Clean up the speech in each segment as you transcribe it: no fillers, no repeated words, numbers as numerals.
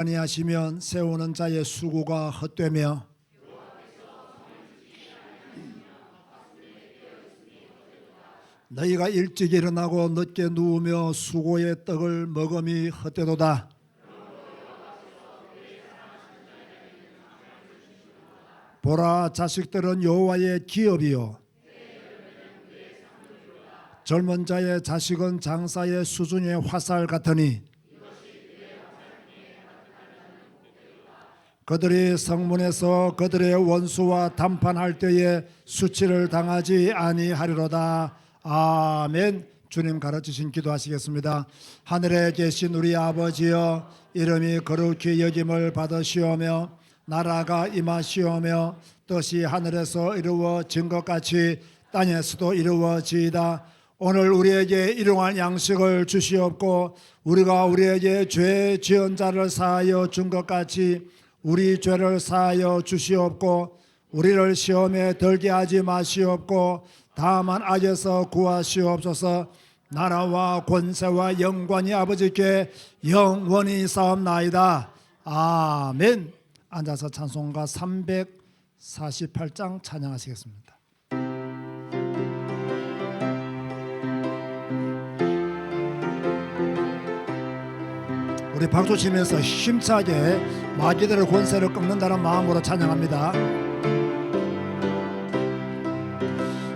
아니하시면 세우는 자의 수고가 헛되며 너희가 일찍 일어나고 늦게 누우며 수고의 떡을 먹음이 헛되도다. 보라, 자식들은 여호와의 기업이요 젊은 자의 자식은 장사의 수중의 화살 같으니 그들이 성문에서 그들의 원수와 담판할 때에 수치를 당하지 아니하리로다. 아멘. 주님 가르치신 기도하시겠습니다. 하늘에 계신 우리 아버지여, 이름이 거룩히 여김을 받으시오며 나라가 임하시오며 뜻이 하늘에서 이루어진 것 같이 땅에서도 이루어지이다. 오늘 우리에게 일용할 양식을 주시옵고 우리가 우리에게 죄 지은 자를 사하여 준 것 같이 우리 죄를 사하여 주시옵고 우리를 시험에 들게 하지 마시옵고 다만 악에서 구하시옵소서. 나라와 권세와 영광이 아버지께 영원히 사옵나이다. 아멘. 앉아서 찬송가 348장 찬양하시겠습니다. 우리 박수 치면서 힘차게 마귀들의 권세를 꺾는다는 마음으로 찬양합니다.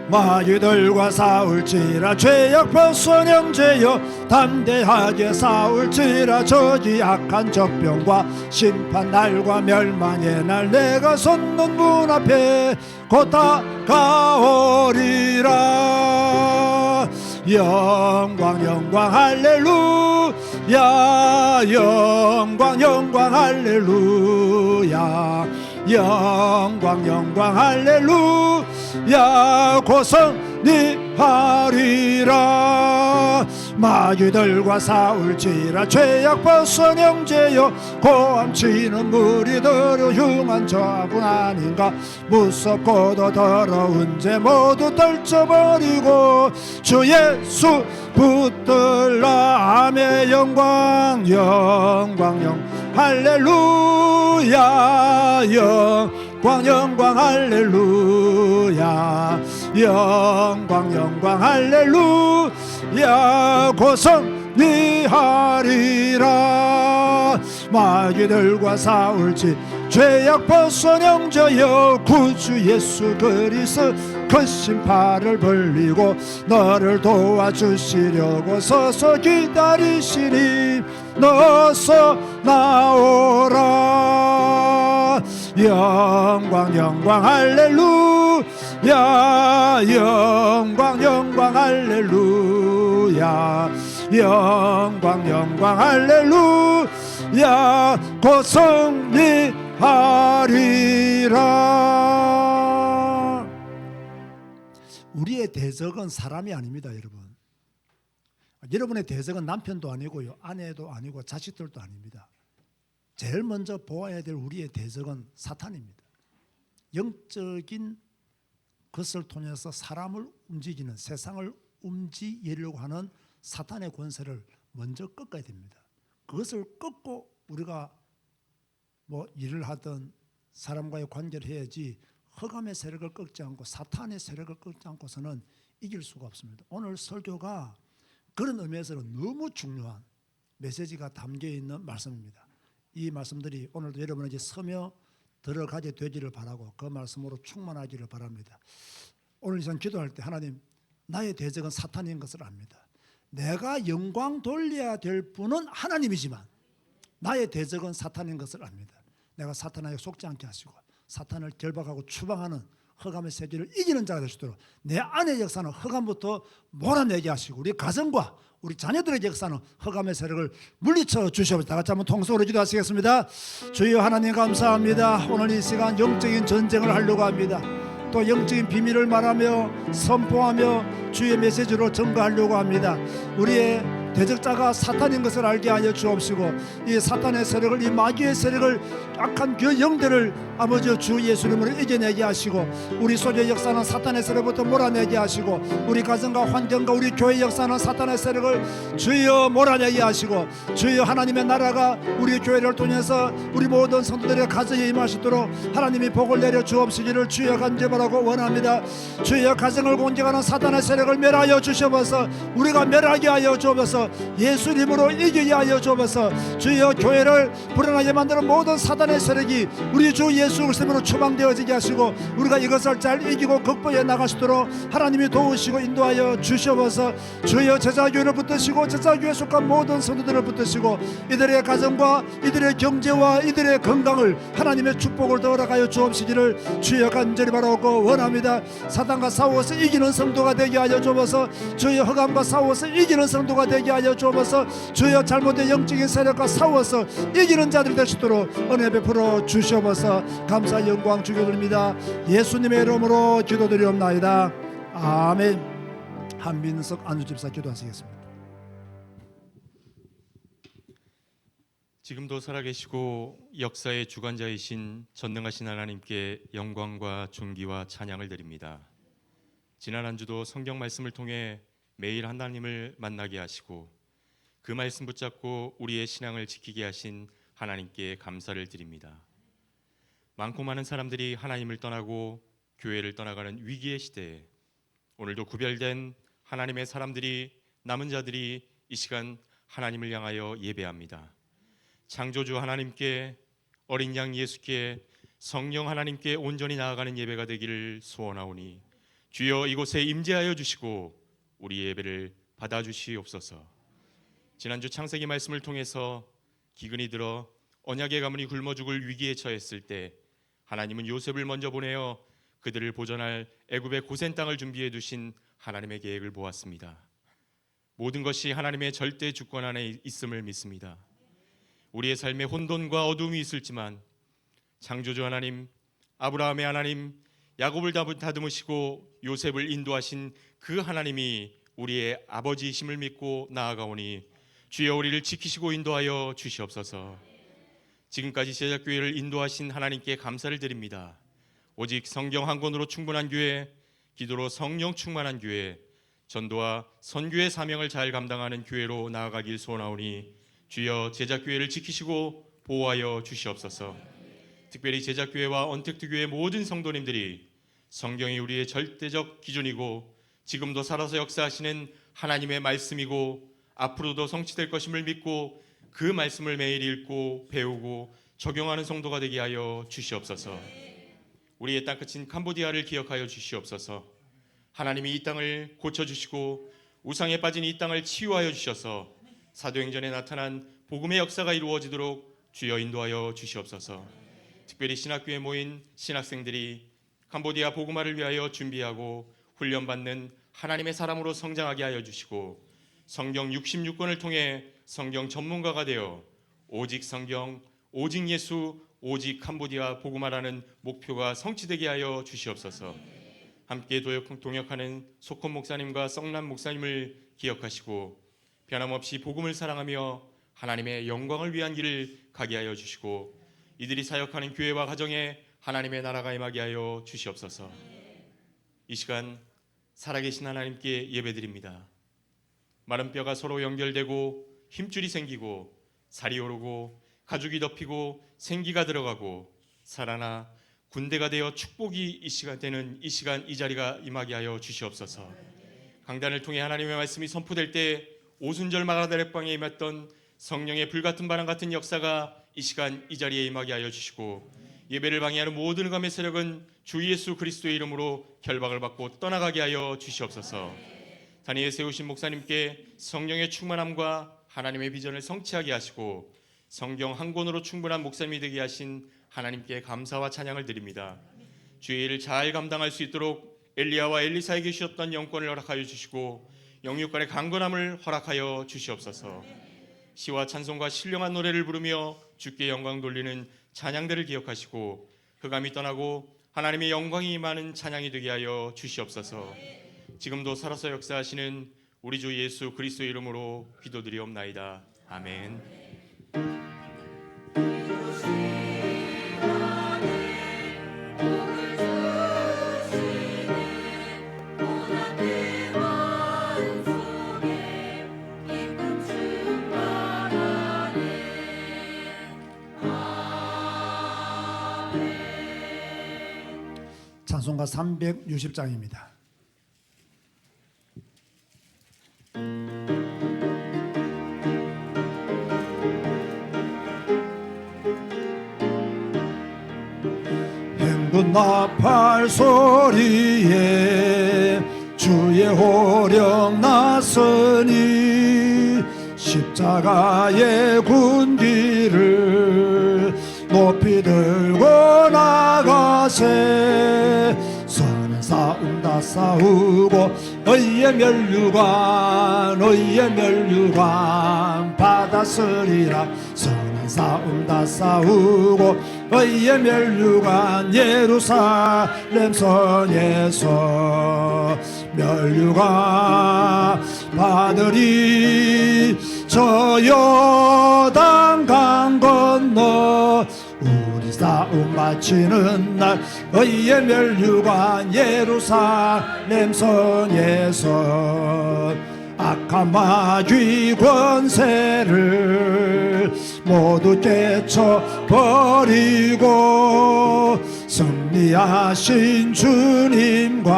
마귀들과 싸울지라 죄악과 선형죄여 담대하게 싸울지라 저기 악한 적병과 심판 날과 멸망의 날 내가 섰는 문 앞에 곧 다가오리라. 영광 영광 할렐루야 영광 영광 할렐루야 영광 영광 할렐루야 곧 승리하리라. 마귀들과 싸울지라 죄악과 선형죄여 고함치는 무리들여 흉한 저하군 아닌가. 무섭고도 더러운 죄 모두 떨쳐버리고 주 예수 붙들라. 아멘. 영광 영광 영광 할렐루야 영광 영광 할렐루야 영광 영광 할렐루야 곧 승리하리라. 마귀들과 싸울지 죄악 벗어령저여 구주 예수 그리스도 그 신발을 벌리고 너를 도와주시려고 서서 기다리시니 너서 나오라. 영광 영광 할렐루야 영광 영광 할렐루야 영광 영광 할렐루야 곧 승리하리라. 우리의 대적은 사람이 아닙니다, 여러분. 여러분의 대적은 남편도 아니고요, 아내도 아니고 자식들도 아닙니다. 제일 먼저 보아야 될 우리의 대적은 사탄입니다. 영적인 것을 통해서 사람을 움직이는, 세상을 움직이려고 하는 사탄의 권세를 먼저 꺾어야 됩니다. 그것을 꺾고 우리가 일을 하든 사람과의 관계를 해야지 흑암의 세력을 꺾지 않고 사탄의 세력을 꺾지 않고서는 이길 수가 없습니다. 오늘 설교가 그런 의미에서는 너무 중요한 메시지가 담겨있는 말씀입니다. 이 말씀들이 오늘도 여러분에게 서며 들어가게 되기를 바라고 그 말씀으로 충만하기를 바랍니다. 오늘 전 기도할 때 하나님, 나의 대적은 사탄인 것을 압니다. 내가 영광 돌려야 될 분은 하나님이지만 나의 대적은 사탄인 것을 압니다. 내가 사탄에게 속지 않게 하시고 사탄을 결박하고 추방하는 흑암의 세계를 이기는 자가 될 수 있도록 내 안의 역사는 흑암부터 몰아내게 하시고 우리 가정과 우리 자녀들의 역사는 흑암의 세력을 물리쳐 주시옵소서. 다 같이 한번 통성으로 기도하시겠습니다. 주여 하나님 감사합니다. 오늘 이 시간 영적인 전쟁을 하려고 합니다. 또 영적인 비밀을 말하며 선포하며 주의 메시지로 증거하려고 합니다. 우리의 대적자가 사탄인 것을 알게 하여 주옵시고, 이 사탄의 세력을, 이 마귀의 세력을, 악한 그 영들을 아버지 주 예수님으로 이겨내게 하시고, 우리 소유의 역사는 사탄의 세력부터 몰아내게 하시고, 우리 가정과 환경과 우리 교회 역사는 사탄의 세력을 주여 몰아내게 하시고, 주여 하나님의 나라가 우리 교회를 통해서 우리 모든 성도들의 가정에 임하시도록 하나님이 복을 내려 주옵시기를 주여 간절하고 원합니다. 주여 가정을 공격하는 사탄의 세력을 멸하여 주셔서 우리가 멸하게 하여 주옵소서. 예수님으로 이기게 하여 주옵소서. 주여 교회를 불안하게 만드는 모든 사탄의 세력이 우리 주 예수 그리스도로 추방되어지게 하시고, 우리가 이것을 잘 이기고 극복해 나가시도록 하나님이 도우시고 인도하여 주시옵소서. 주여 제자교회를 붙드시고 제자교회에 속한 모든 성도들을 붙드시고, 이들의 가정과 이들의 경제와 이들의 건강을 하나님의 축복을 더 허락하여 주옵시기를 주여 간절히 바라고 원합니다. 사단과 싸워서 이기는 성도가 되게 하여 주옵소서. 주여 흑암과 싸워서 이기는 성도가 되게 하여 주옵소서. 주여 잘못된 영적인 세력과 싸워서 이기는 자들이 되시도록 은혜 베풀어 주시옵소서. 감사 영광 주께 드립니다. 예수님의 이름으로 기도드리옵나이다. 아멘. 한민석 안수집사 기도하시겠습니다. 지금도 살아계시고 역사의 주관자이신 전능하신 하나님께 영광과 존귀와 찬양을 드립니다. 지난 한 주도 성경 말씀을 통해 매일 하나님을 만나게 하시고 그 말씀 붙잡고 우리의 신앙을 지키게 하신 하나님께 감사를 드립니다. 많고 많은 사람들이 하나님을 떠나고 교회를 떠나가는 위기의 시대에 오늘도 구별된 하나님의 사람들이, 남은 자들이 이 시간 하나님을 향하여 예배합니다. 창조주 하나님께, 어린 양 예수께, 성령 하나님께 온전히 나아가는 예배가 되기를 소원하오니 주여 이곳에 임재하여 주시고 우리 예배를 받아주시옵소서. 지난주 창세기 말씀을 통해서 기근이 들어 언약의 가문이 굶어 죽을 위기에 처했을 때 하나님은 요셉을 먼저 보내어 그들을 보존할 애굽의 고센 땅을 준비해 두신 하나님의 계획을 보았습니다. 모든 것이 하나님의 절대 주권 안에 있음을 믿습니다. 우리의 삶에 혼돈과 어둠이 있을지만 창조주 하나님, 아브라함의 하나님, 야곱을 다듬으시고 요셉을 인도하신 그 하나님이 우리의 아버지이심을 믿고 나아가오니 주여 우리를 지키시고 인도하여 주시옵소서. 지금까지 제자교회를 인도하신 하나님께 감사를 드립니다. 오직 성경 한 권으로 충분한 교회, 기도로 성령 충만한 교회, 전도와 선교의 사명을 잘 감당하는 교회로 나아가길 소원하오니 주여 제자교회를 지키시고 보호하여 주시옵소서. 특별히 제자교회와 언택트교회 모든 성도님들이 성경이 우리의 절대적 기준이고 지금도 살아서 역사하시는 하나님의 말씀이고 앞으로도 성취될 것임을 믿고 그 말씀을 매일 읽고 배우고 적용하는 성도가 되게 하여 주시옵소서. 우리의 땅끝인 캄보디아를 기억하여 주시옵소서. 하나님이 이 땅을 고쳐주시고 우상에 빠진 이 땅을 치유하여 주셔서 사도행전에 나타난 복음의 역사가 이루어지도록 주여 인도하여 주시옵소서. 특별히 신학교에 모인 신학생들이 캄보디아 복음화를 위하여 준비하고 훈련받는 하나님의 사람으로 성장하게 하여 주시고 성경 66권을 통해 성경 전문가가 되어 오직 성경, 오직 예수, 오직 캄보디아 복음화라는 목표가 성취되게 하여 주시옵소서. 함께 동역하는 소콘 목사님과 썩남 목사님을 기억하시고 변함없이 복음을 사랑하며 하나님의 영광을 위한 길을 가게 하여 주시고 이들이 사역하는 교회와 가정에 하나님의 나라가 임하게 하여 주시옵소서. 이 시간 살아계신 하나님께 예배드립니다. 마른 뼈가 서로 연결되고 힘줄이 생기고 살이 오르고 가죽이 덮이고 생기가 들어가고 살아나 군대가 되어 축복이 이 시간 되는 이 시간 이 자리가 임하게 하여 주시옵소서. 강단을 통해 하나님의 말씀이 선포될 때 오순절 마가다락방에 임했던 성령의 불같은 바람 같은 역사가 이 시간 이 자리에 임하게 하여 주시고 예배를 방해하는 모든 흑암의 세력은 주 예수 그리스도의 이름으로 결박을 받고 떠나가게 하여 주시옵소서. 단위에 세우신 목사님께 성령의 충만함과 하나님의 비전을 성취하게 하시고 성경 한 권으로 충분한 목사님이 되게 하신 하나님께 감사와 찬양을 드립니다. 주의 일을 잘 감당할 수 있도록 엘리야와 엘리사에게 주셨던 영권을 허락하여 주시고 영육간의 강건함을 허락하여 주시옵소서. 시와 찬송과 신령한 노래를 부르며 주께 영광 돌리는 찬양들을 기억하시고 흑암이 떠나고 하나님의 영광이 임하는 찬양이 되게 하여 주시옵소서. 지금도 살아서 역사하시는 우리 주 예수 그리스도의 이름으로 기도드리옵나이다. 아멘. 찬송가 360장입니다. 행군 나팔 소리에 주의 호령 났으니 십자가의 군기를 높이 들고 나가세. 선은 싸움 다 싸우고 의의 멸류관 받았으리라. 선은 싸움 다 싸우고 의의 멸류관 예루살렘 성에서 멸류관 받으리. 저 요단 강 건너 우리 싸움 마치는 날 의의 멸류관 예루살렘 성에서 악한 마귀 권세를 모두 깨쳐버리고 승리하신 주님과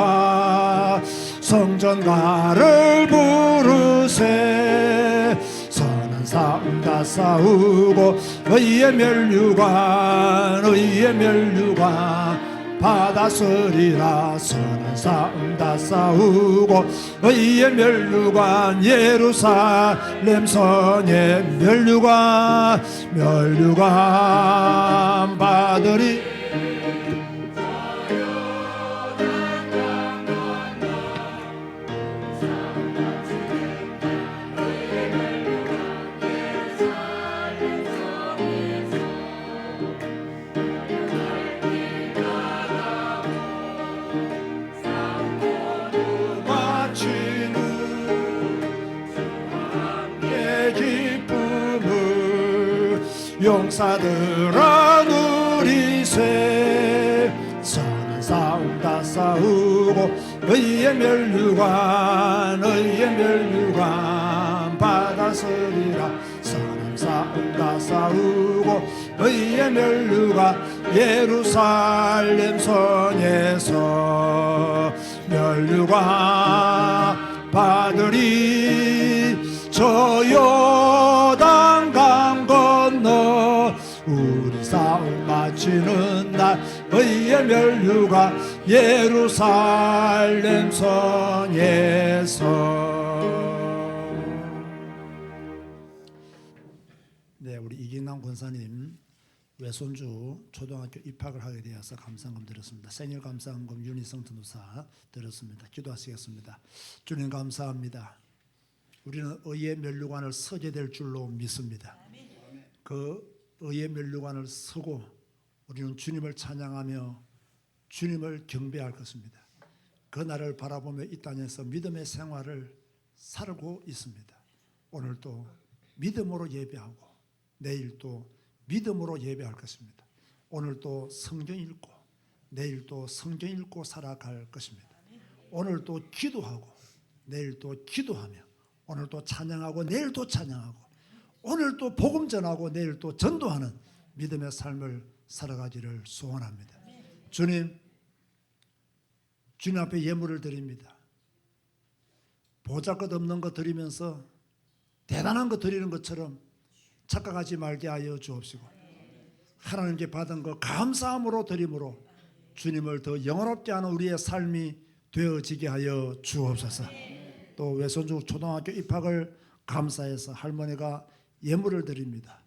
성전가를 부르세. 선한 싸움 다 싸우고 의의 멸류관 받았으리라. 선한 싸움 다 싸우고 의의 멸류관 예루살렘 성에 멸류관 받으리. 용사들아 누리세. 선한 싸움 다 싸우고 의의 멸류관 받았으리라. 선한 싸움 다 싸우고 의의 멸류관 예루살렘 성에서 멸류관 받으리. 저 요단 강 건너 우리 싸움 마치는 날 의의 멸류관 예루살렘 성에서. 네, 우리 이긴남 권사님 외손주 초등학교 입학을 하게 되어서 감사금 드렸습니다. 생일 감사금 윤희성 전도사 드렸습니다. 기도하시겠습니다. 주님 감사합니다. 우리는 의의 멸류관을 서게 될 줄로 믿습니다. 그 의의 멸류관을 서고 우리는 주님을 찬양하며 주님을 경배할 것입니다. 그 날을 바라보며 이 땅에서 믿음의 생활을 살고 있습니다. 오늘도 믿음으로 예배하고 내일도 믿음으로 예배할 것입니다. 오늘도 성경 읽고 내일도 성경 읽고 살아갈 것입니다. 오늘도 기도하고 내일도 기도하며 오늘도 찬양하고 내일도 찬양하고 오늘도 복음 전하고 내일도 전도하는 믿음의 삶을 살아가기를 소원합니다. 주님 앞에 예물을 드립니다. 보잘것없는 거 드리면서 대단한 거 드리는 것처럼 착각하지 말게 하여 주옵시고 하나님께 받은 거 감사함으로 드림으로 주님을 더 영원롭게 하는 우리의 삶이 되어지게 하여 주옵소서. 또 외손주 초등학교 입학을 감사해서 할머니가 예물을 드립니다.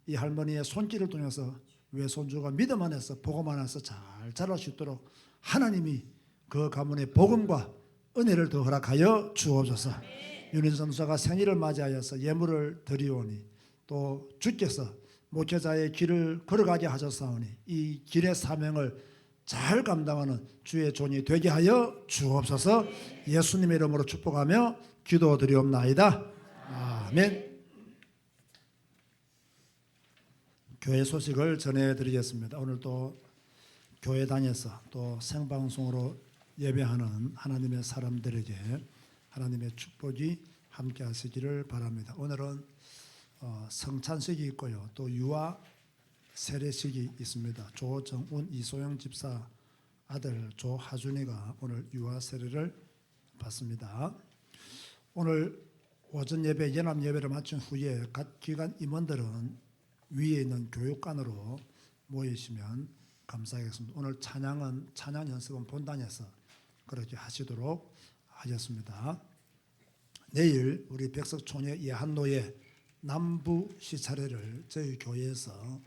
이 할머니의 손길을 통해서 외손주가 믿음 안에서 복음 안에서 잘 자랄 수 있도록 하나님이 그 가문의 복음과 은혜를 더 허락하여 주옵소서. 윤인선 선수가 생일을 맞이하여서 예물을 드리오니 또 주께서 목회자의 길을 걸어가게 하셨사오니 이 길의 사명을 잘 감당하는 주의 종이 되게 하여 주옵소서. 예수님의 이름으로 축복하며 기도드리옵나이다. 아멘. 교회 소식을 전해드리겠습니다. 오늘 또 교회당에서 또 생방송으로 예배하는 하나님의 사람들에게 하나님의 축복이 함께 하시기를 바랍니다. 오늘은 성찬식이 있고요. 또 유아 세례식이 있습니다. 조정운 이소영 집사 아들 조하준이가 오늘 유아 세례를 받습니다. 오늘 오전 예배 연합 예배를 마친 후에 각 기관 임원들은 위에 있는 교육관으로 모이시면 감사하겠습니다. 오늘 찬양 연습은 본당에서 그렇게 하시도록 하셨습니다. 내일 우리 백석촌의 예한노예 남부 시차례를 저희 교회에서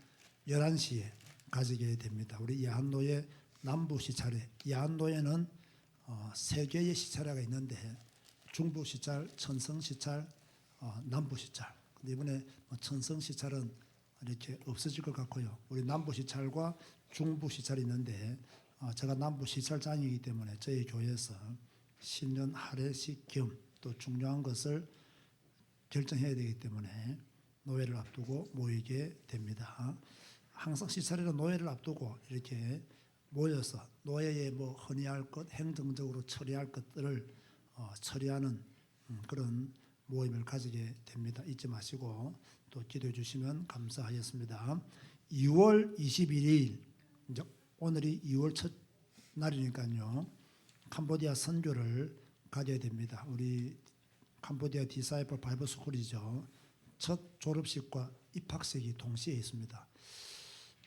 11시에 가지게 됩니다. 우리 예한노예 남부 시차례, 예한노예는 3개의 시차례가 있는데 중부 시찰, 천성 시찰, 남부 시찰. 근데 이번에 천성 시찰은 이렇게 없어질 것 같고요. 우리 남부 시찰과 중부 시찰이 있는데 제가 남부 시찰장이기 때문에 저희 교회에서 신년 할애식 겸 또 중요한 것을 결정해야 되기 때문에 노예를 앞두고 모이게 됩니다. 항상 시찰에는 노예를 앞두고 이렇게 모여서 노예의 뭐 헌의할 것, 행정적으로 처리할 것들을 처리하는 그런 모임을 가지게 됩니다. 잊지 마시고 또 기도해 주시면 감사하겠습니다. 2월 21일 이제 오늘이 2월 첫 날이니까요. 캄보디아 선교를 가게 됩니다. 우리 캄보디아 디사이플 바이블 스쿨이죠. 첫 졸업식과 입학식이 동시에 있습니다.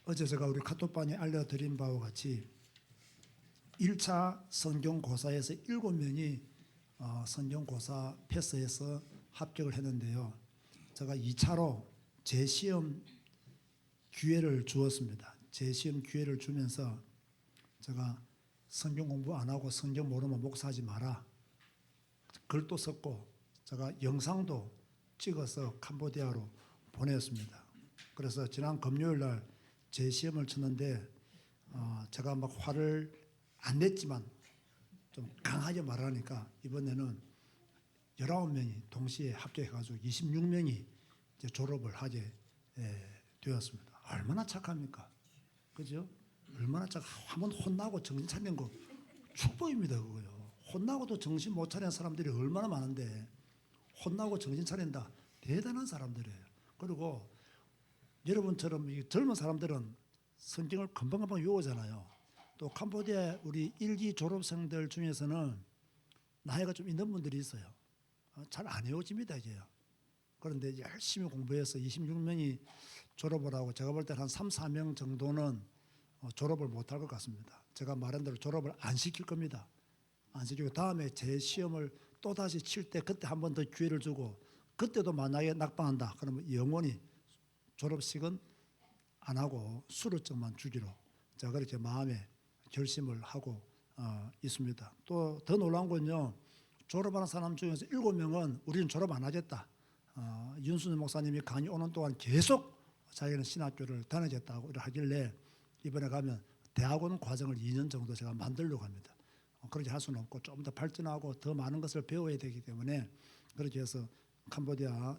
어제 제가 우리 카톡방에 알려드린 바와 같이 1차 성경고사에서 7명이 성경고사 패스해서 합격을 했는데요. 제가 2차로 재시험 기회를 주었습니다. 재시험 기회를 주면서 제가 성경 공부 안 하고 성경 모르면 목사하지 마라. 글도 썼고 제가 영상도 찍어서 캄보디아로 보냈습니다. 그래서 지난 금요일 날 재시험을 쳤는데 제가 막 화를 안 냈지만 좀 강하게 말하니까 이번에는 19명이 동시에 합격해가지고 26명이 이제 졸업을 하게 되었습니다. 얼마나 착합니까? 그죠? 얼마나 한번 혼나고 정신 차리는 거 축복입니다. 그거요. 혼나고도 정신 못 차리는 사람들이 얼마나 많은데 혼나고 정신 차린다. 대단한 사람들이에요. 그리고 여러분처럼 이 젊은 사람들은 성경을 금방금방 외우잖아요. 또 캄보디아 우리 1기 졸업생들 중에서는 나이가 좀 있는 분들이 있어요. 잘 안 외워집니다 이제요. 그런데 열심히 공부해서 26명이 졸업을 하고 제가 볼 때 한 3, 4명 정도는 졸업을 못할 것 같습니다. 제가 말한 대로 졸업을 안 시킬 겁니다. 안 시키고 다음에 제 시험을 또다시 칠 때 그때 한 번 더 기회를 주고 그때도 만약에 낙방한다 그러면 영원히 졸업식은 안 하고 수료증만 주기로 제가 그렇게 마음에 결심을 하고 있습니다. 또 더 놀라운 건요. 졸업하는 사람 중에서 7명은 우리는 졸업 안 하겠다. 윤순 목사님이 강의 오는 동안 계속 자기는 신학교를 다니겠다고 하길래 이번에 가면 대학원 과정을 2년 정도 제가 만들려고 합니다. 그렇게 할 수는 없고 좀 더 발전하고 더 많은 것을 배워야 되기 때문에 그렇게 해서 캄보디아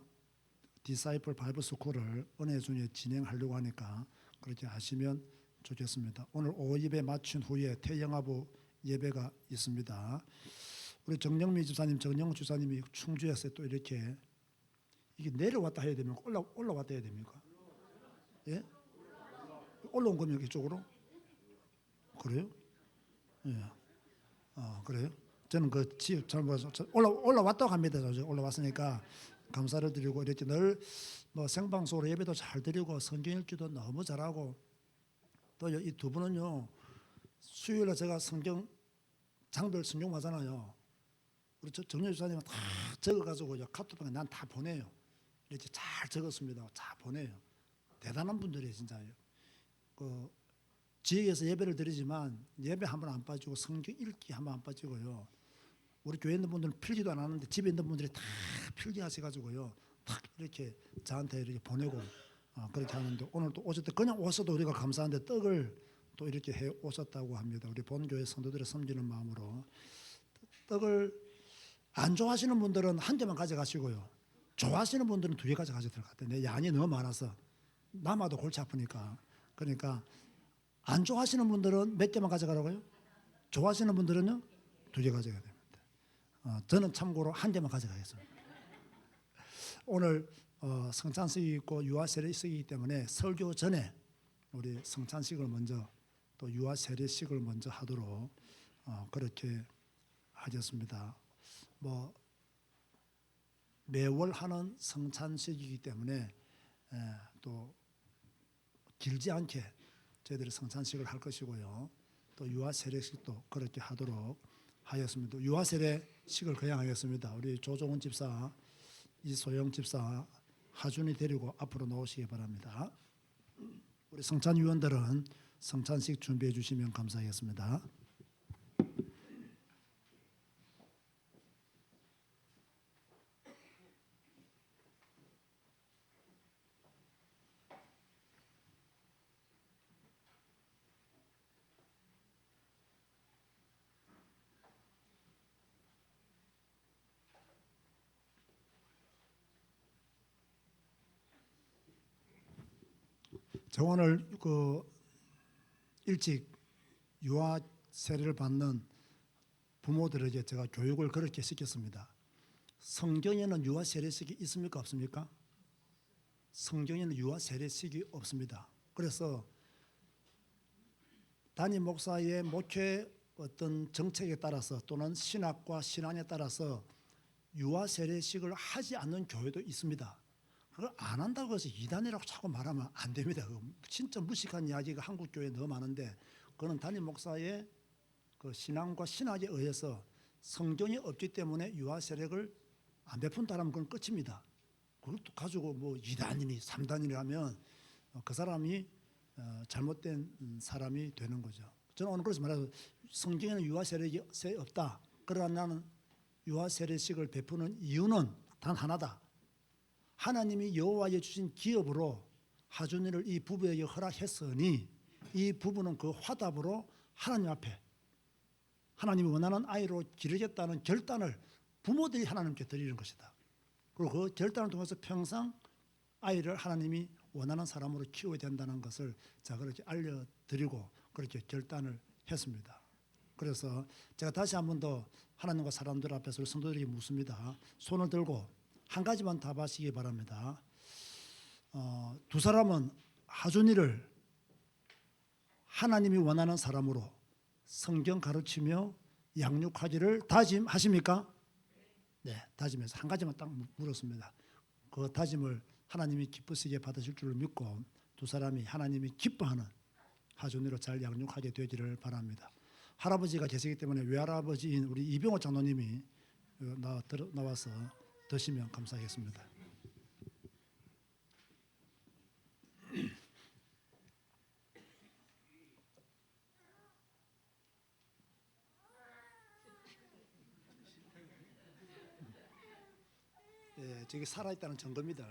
디사이플 바이블 스쿨을 은혜 중에 진행하려고 하니까 그렇게 하시면 좋겠습니다. 오늘 오후 예배 마친 후에 태영아부 예배가 있습니다. 우리 정영미 집사님, 정영 주사님이 충주에서 또 이렇게 이게 내려왔다 해야 됩니까? 올라왔다 해야 됩니까? 예? 올라온 겁니까 이쪽으로? 그래요? 예. 그래요? 저는 그 지역 잘못 올라왔다고 합니다. 올라왔으니까 감사를 드리고 이렇게 늘 뭐 생방송으로 예배도 잘 드리고 성경 읽기도 너무 잘하고 또 이 두 분은요 수요일에 제가 성경 장들 성경 하잖아요. 우리 정유 주사님은 다 적어가지고 카톡방에 난 다 보내요. 이렇게 잘 적었습니다. 다 보내요. 대단한 분들이에요 진짜요. 그 지역에서 예배를 드리지만 예배 한 번 안 빠지고 성경 읽기 한 번 안 빠지고요. 우리 교회 있는 분들은 필기도 안 하는데 집에 있는 분들이 다 필기하셔가지고요. 탁 이렇게 저한테 이렇게 보내고 그렇게 하는데 오늘 또 오셨대 그냥 오셔도 우리가 감사한데 떡을 또 이렇게 해 오셨다고 합니다. 우리 본교회 성도들의 섬기는 마음으로 떡을 안 좋아하시는 분들은 한 대만 가져가시고요. 좋아하시는 분들은 2개 가져가셔도 될 것 같아요. 내 양이 너무 많아서 남아도 골치 아프니까. 그러니까 안 좋아하시는 분들은 몇 개만 가져가라고요? 좋아하시는 분들은요? 2개 가져가야 됩니다. 저는 참고로 한 대만 가져가겠습니다. 오늘 성찬식이 있고 유아 세례식이기 때문에 설교 전에 우리 성찬식을 먼저 또 유아 세례식을 먼저 하도록 그렇게 하겠습니다. 뭐 매월 하는 성찬식이기 때문에 또 길지 않게 저희들이 성찬식을 할 것이고요. 또 유아 세례식도 그렇게 하도록 하였습니다. 유아 세례식을 거행하겠습니다. 우리 조종훈 집사, 이소영 집사, 하준이 데리고 앞으로 나오시기 바랍니다. 우리 성찬위원들은 성찬식 준비해 주시면 감사하겠습니다. 제가 오늘 일찍 유아 세례를 받는 부모들에게 제가 교육을 그렇게 시켰습니다. 성경에는 유아 세례식이 있습니까? 없습니까? 성경에는 유아 세례식이 없습니다. 그래서 담임 목사의 목회 어떤 정책에 따라서 또는 신학과 신앙에 따라서 유아 세례식을 하지 않는 교회도 있습니다. 그걸 안 한다고 해서 이단이라고 자꾸 말하면 안 됩니다. 진짜 무식한 이야기가 한국 교회에 너무 많은데 그거는 담임 목사의 그 신앙과 신학에 의해서 성경이 없기 때문에 유아 세례를 안 베푼다면 그건 끝입니다. 그걸 또 가지고 뭐 2단이니 3단이니 하면 그 사람이 잘못된 사람이 되는 거죠. 저는 오늘 그래서 말해서 성경에는 유아 세례가 없다. 그러나 나는 유아 세례식을 베푸는 이유는 단 하나다. 하나님이 여호와에 주신 기업으로 하준이를 이 부부에게 허락했으니 이 부부는 그 화답으로 하나님 앞에 하나님이 원하는 아이로 기르겠다는 결단을 부모들이 하나님께 드리는 것이다. 그리고 그 결단을 통해서 평생 아이를 하나님이 원하는 사람으로 키워야 된다는 것을 제가 그렇게 알려드리고 그렇게 결단을 했습니다. 그래서 제가 다시 한 번 더 하나님과 사람들 앞에서 우리 성도들에게 묻습니다. 손을 들고 한 가지만 답하시기 바랍니다. 두 사람은 하준이를 하나님이 원하는 사람으로 성경 가르치며 양육하기를 다짐하십니까? 네, 다짐해서 한 가지만 딱 물었습니다. 그 다짐을 하나님이 기쁘시게 받으실 줄 믿고 두 사람이 하나님이 기뻐하는 하준이로 잘 양육하게 되기를 바랍니다. 할아버지가 계시기 때문에 외할아버지인 우리 이병호 장로님이 나와서 드시면 감사하겠습니다. 예, 저기 살아있다는 증거입니다.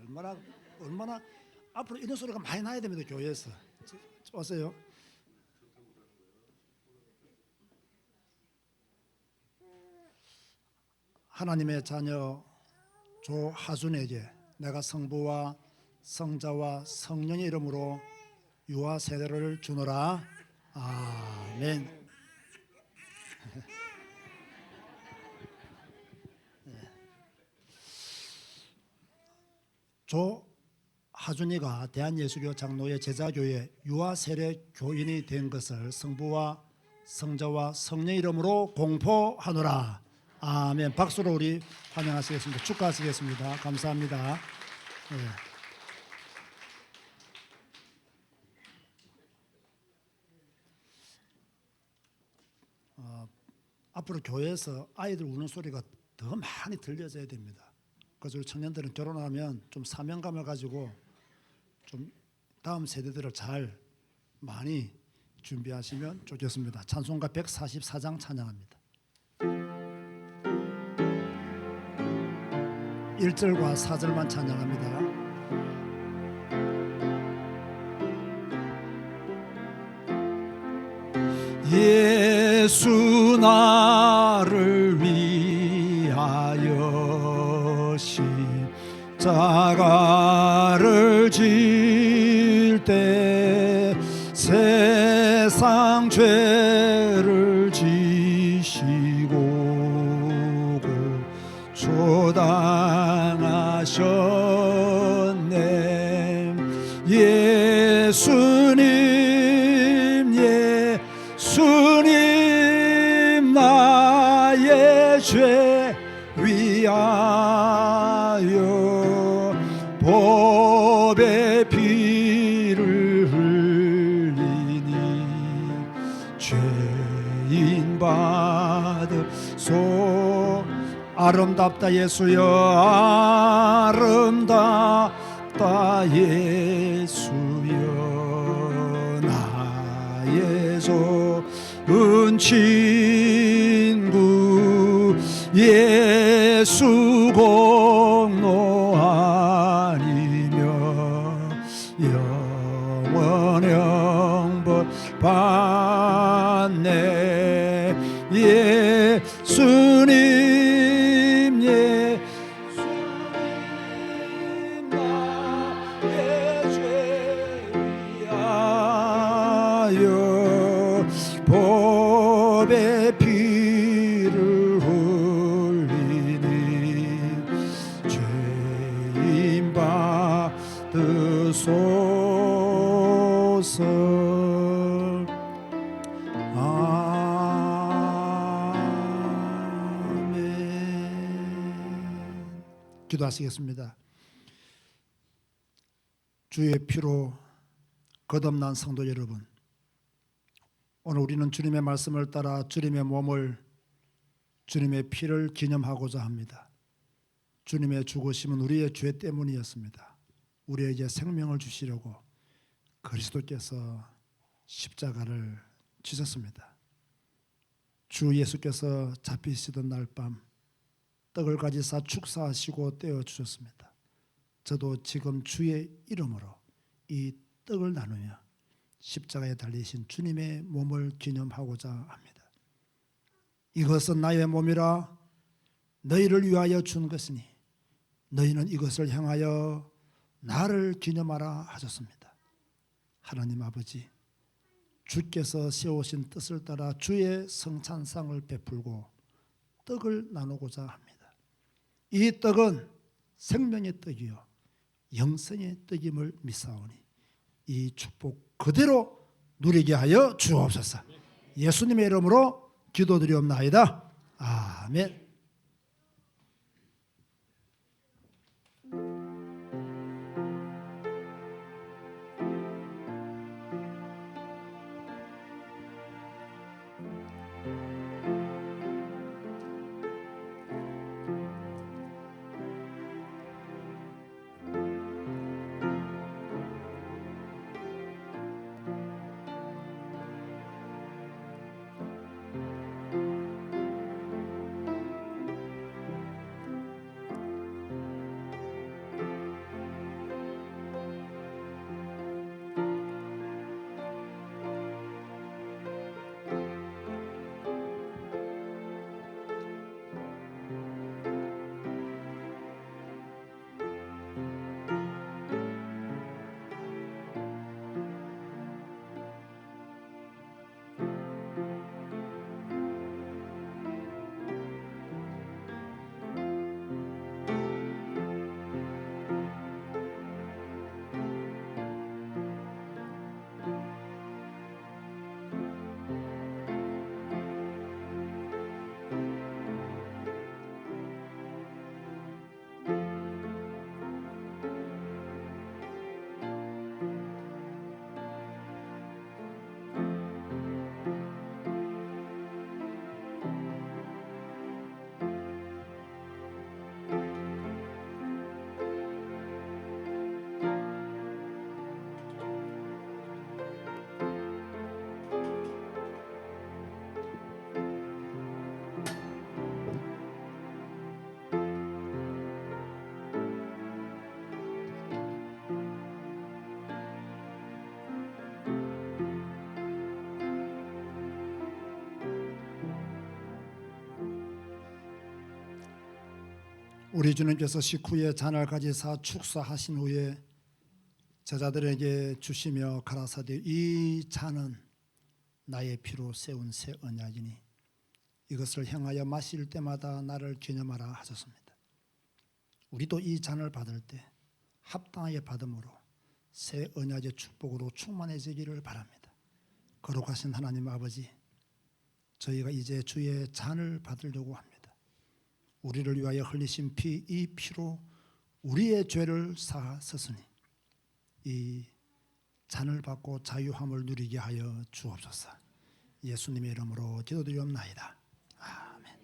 얼마나 앞으로 이런 소리가 많이 나야 됩니다. 교회에서. 왔어요. 하나님의 자녀 조하준에게 내가 성부와 성자와 성령의 이름으로 유아 세례를 주노라. 아멘. 조하준이가 대한예수교 장로의 제자교회 유아 세례 교인이 된 것을 성부와 성자와 성령의 이름으로 공포하노라. 아멘. 박수로 우리 환영하시겠습니다. 축하하시겠습니다. 감사합니다. 네. 앞으로 교회에서 아이들 우는 소리가 더 많이 들려져야 됩니다. 그래서 우리 청년들은 결혼하면 좀 사명감을 가지고 좀 다음 세대들을 잘 많이 준비하시면 좋겠습니다. 찬송가 144장 찬양합니다. 1절과 4절만 찬양합니다. 예수 나를 위하여 십자가를 질 때 세상 죄를 지시고 고초당하셨네. 예수님 예수님 나의 죄 위하여 법의 피를 흘리니 죄인 받으소. 아름답다 예수여 아름답다 예수여 나의 좋은 친구 예수 공로 아니며 영원 형벌 받네. 예수님 예수님 나의 죄 위하여 법의 피를 흘리니 죄인 받으소서. 기도하시겠습니다. 주의 피로 거듭난 성도 여러분, 오늘 우리는 주님의 말씀을 따라 주님의 몸을, 주님의 피를 기념하고자 합니다. 주님의 죽으심은 우리의 죄 때문이었습니다. 우리에게 생명을 주시려고 그리스도께서 십자가를 지셨습니다. 주 예수께서 잡히시던 날 밤 떡을 가지사 축사하시고 떼어 주셨습니다. 저도 지금 주의 이름으로 이 떡을 나누며 십자가에 달리신 주님의 몸을 기념하고자 합니다. 이것은 나의 몸이라 너희를 위하여 준 것이니 너희는 이것을 향하여 나를 기념하라 하셨습니다. 하나님 아버지, 주께서 세우신 뜻을 따라 주의 성찬상을 베풀고 떡을 나누고자 합니다. 이 떡은 생명의 떡이요 영생의 떡임을 믿사오니 이 축복 그대로 누리게 하여 주옵소서. 예수님의 이름으로 기도드리옵나이다. 아멘. 우리 주님께서 식후에 잔을 가지사 축사하신 후에 제자들에게 주시며 가라사대 이 잔은 나의 피로 세운 새 언약이니 이것을 행하여 마실 때마다 나를 기념하라 하셨습니다. 우리도 이 잔을 받을 때 합당하게 받음으로 새 언약의 축복으로 충만해지기를 바랍니다. 거룩하신 하나님 아버지, 저희가 이제 주의 잔을 받으려고 합니다. 우리를 위하여 흘리신 피, 이 피로 우리의 죄를 사하셨으니 이 잔을 받고 자유함을 누리게 하여 주옵소서. 예수님의 이름으로 기도드리옵나이다. 아멘.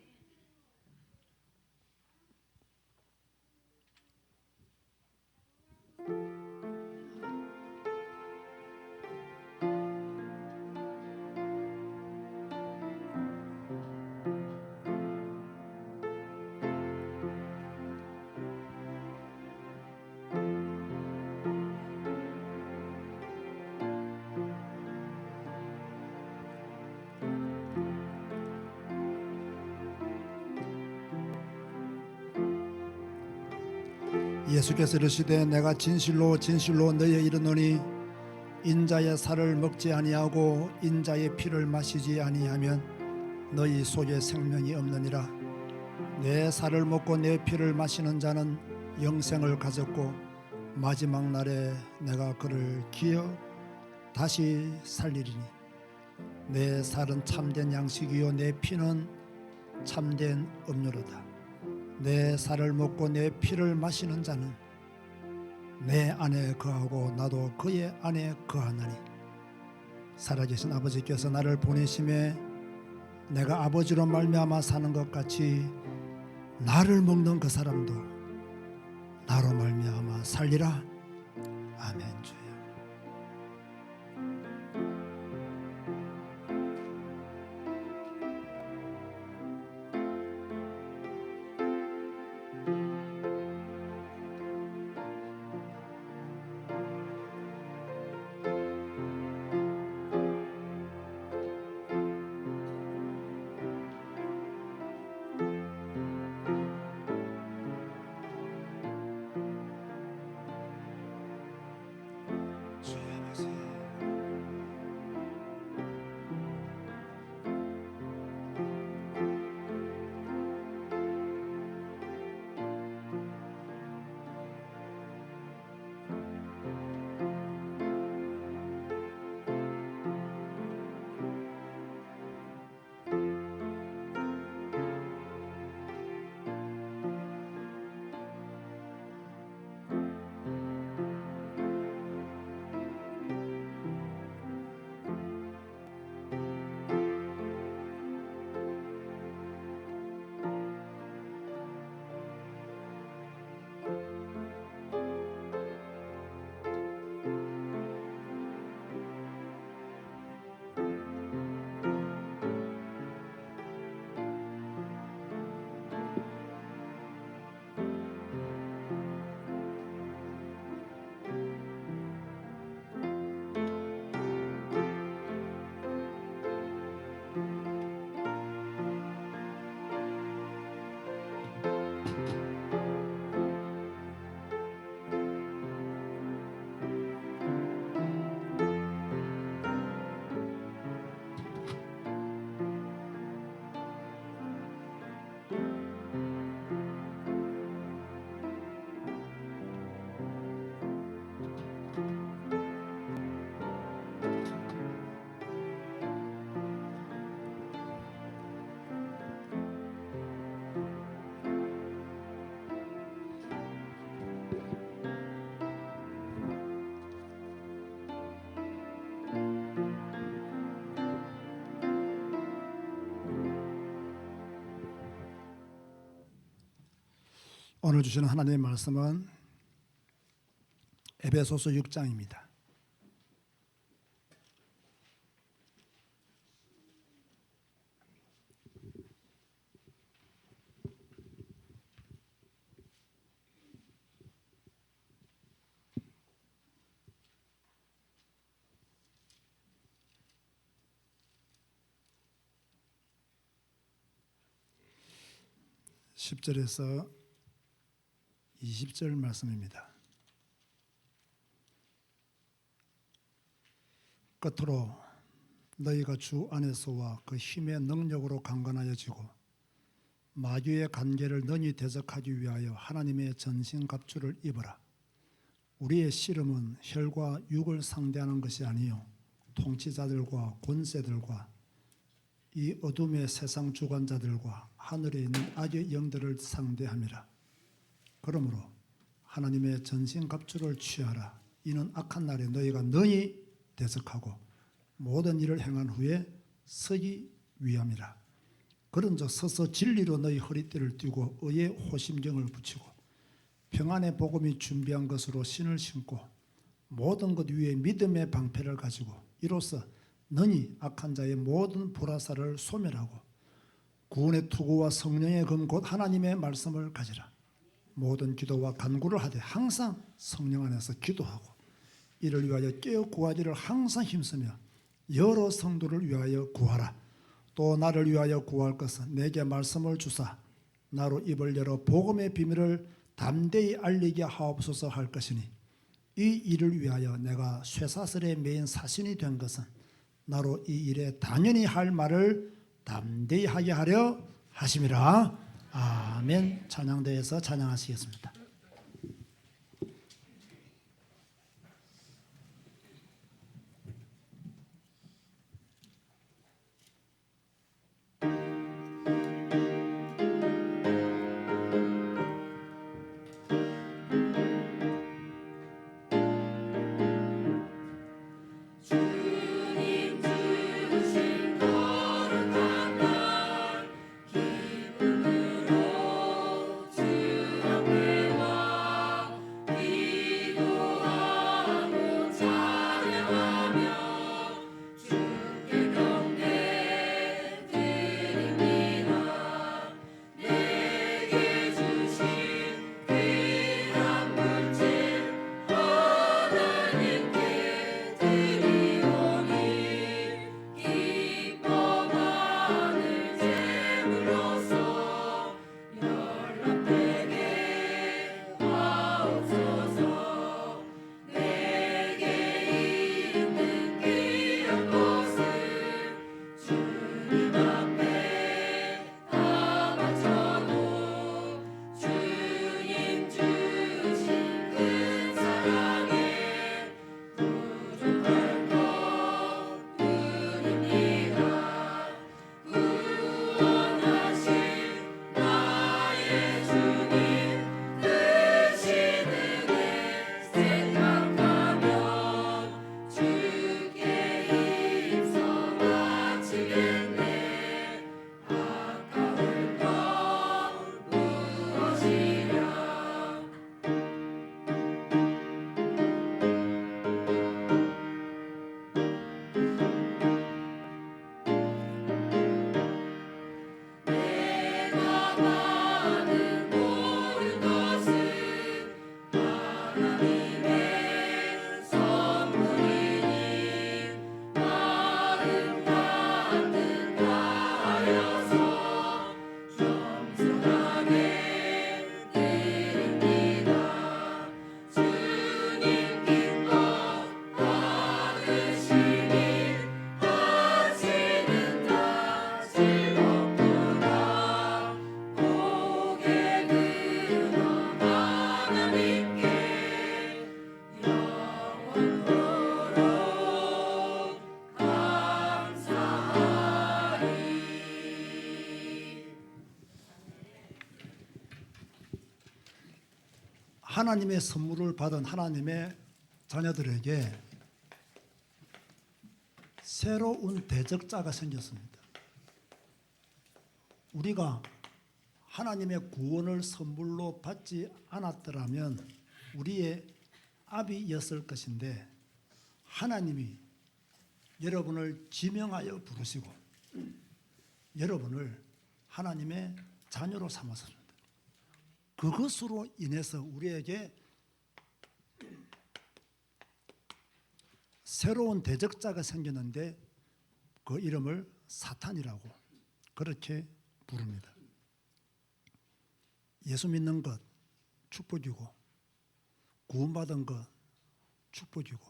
예수께서 이르시되 내가 진실로 진실로 너희에 이르노니 인자의 살을 먹지 아니하고 인자의 피를 마시지 아니하면 너희 속에 생명이 없느니라. 내 살을 먹고 내 피를 마시는 자는 영생을 가졌고 마지막 날에 내가 그를 기어 다시 살리리니 내 살은 참된 양식이요 내 피는 참된 음료로다. 내 살을 먹고 내 피를 마시는 자는 내 안에 거하고 나도 그의 안에 거하나니 살아계신 아버지께서 나를 보내심에 내가 아버지로 말미암아 사는 것 같이 나를 먹는 그 사람도 나로 말미암아 살리라. 아멘. 주여. 오늘 주시는 하나님의 말씀은 에베소서 6장입니다. (10절에서) 20절 말씀입니다. 끝으로 너희가 주 안에서와 그 힘의 능력으로 강건하여지고 마귀의 관계를 능히 대적하기 위하여 하나님의 전신갑주를 입어라. 우리의 씨름은 혈과 육을 상대하는 것이 아니요 통치자들과 권세들과 이 어둠의 세상 주관자들과 하늘에 있는 악의 영들을 상대함이라. 그러므로 하나님의 전신갑주를 취하라. 이는 악한 날에 너희가 능히 대적하고 모든 일을 행한 후에 서기 위함이라. 그런즉 서서 진리로 너희 허리띠를 띠고 의의 호심경을 붙이고 평안의 복음이 준비한 것으로 신을 신고 모든 것 위에 믿음의 방패를 가지고 이로써 너희 악한 자의 모든 불화살을 소멸하고 구원의 투구와 성령의 검 곧 하나님의 말씀을 가지라. 모든 기도와 간구를 하되 항상 성령 안에서 기도하고 이를 위하여 깨어 구하기를 항상 힘쓰며 여러 성도를 위하여 구하라. 또 나를 위하여 구할 것은 내게 말씀을 주사 나로 입을 열어 복음의 비밀을 담대히 알리게 하옵소서 할 것이니 이 일을 위하여 내가 쇠사슬에 매인 사신이 된 것은 나로 이 일에 당연히 할 말을 담대히 하게 하려 하심이라. 아멘. 찬양대에서 찬양하시겠습니다. 주님 주신 거룩한 날 기쁨으로 주 앞에 와 기도하고 찬양하며 주께 경배 드립니다. 내게 주신 귀한 물질 하나님께 드리오니 기뻐하는 제물로서 연락되게 하옵소서. 내게 있는 귀한 것을 주님 앞에 다 바쳐도 주님 주신 큰 사랑에 부족할 것뿐입니다. 구원하신 나의 주님 크신 은혜 생각하면 주께 힘써 바치겠네. 아까울 것 무엇이랴. 내가 가는 모든 것은 하나님의 선물이니 마음 가득 다하여서 겸손하게 드립니다. 주님 기뻐 받으시니 하시는 다 즐겁도다. 복의 근원 하나님께 영원토록 감사하리. 하나님의 선물을 받은 하나님의 자녀들에게 새로운 대적자가 생겼습니다. 우리가 하나님의 구원을 선물로 받지 않았더라면 우리의 압이었을 것인데 하나님이 여러분을 지명하여 부르시고 여러분을 하나님의 자녀로 삼았습니다. 그것으로 인해서 우리에게 새로운 대적자가 생겼는데 그 이름을 사탄이라고 그렇게 부릅니다. 예수 믿는 것, 축복이고 구원받은 것 축복이고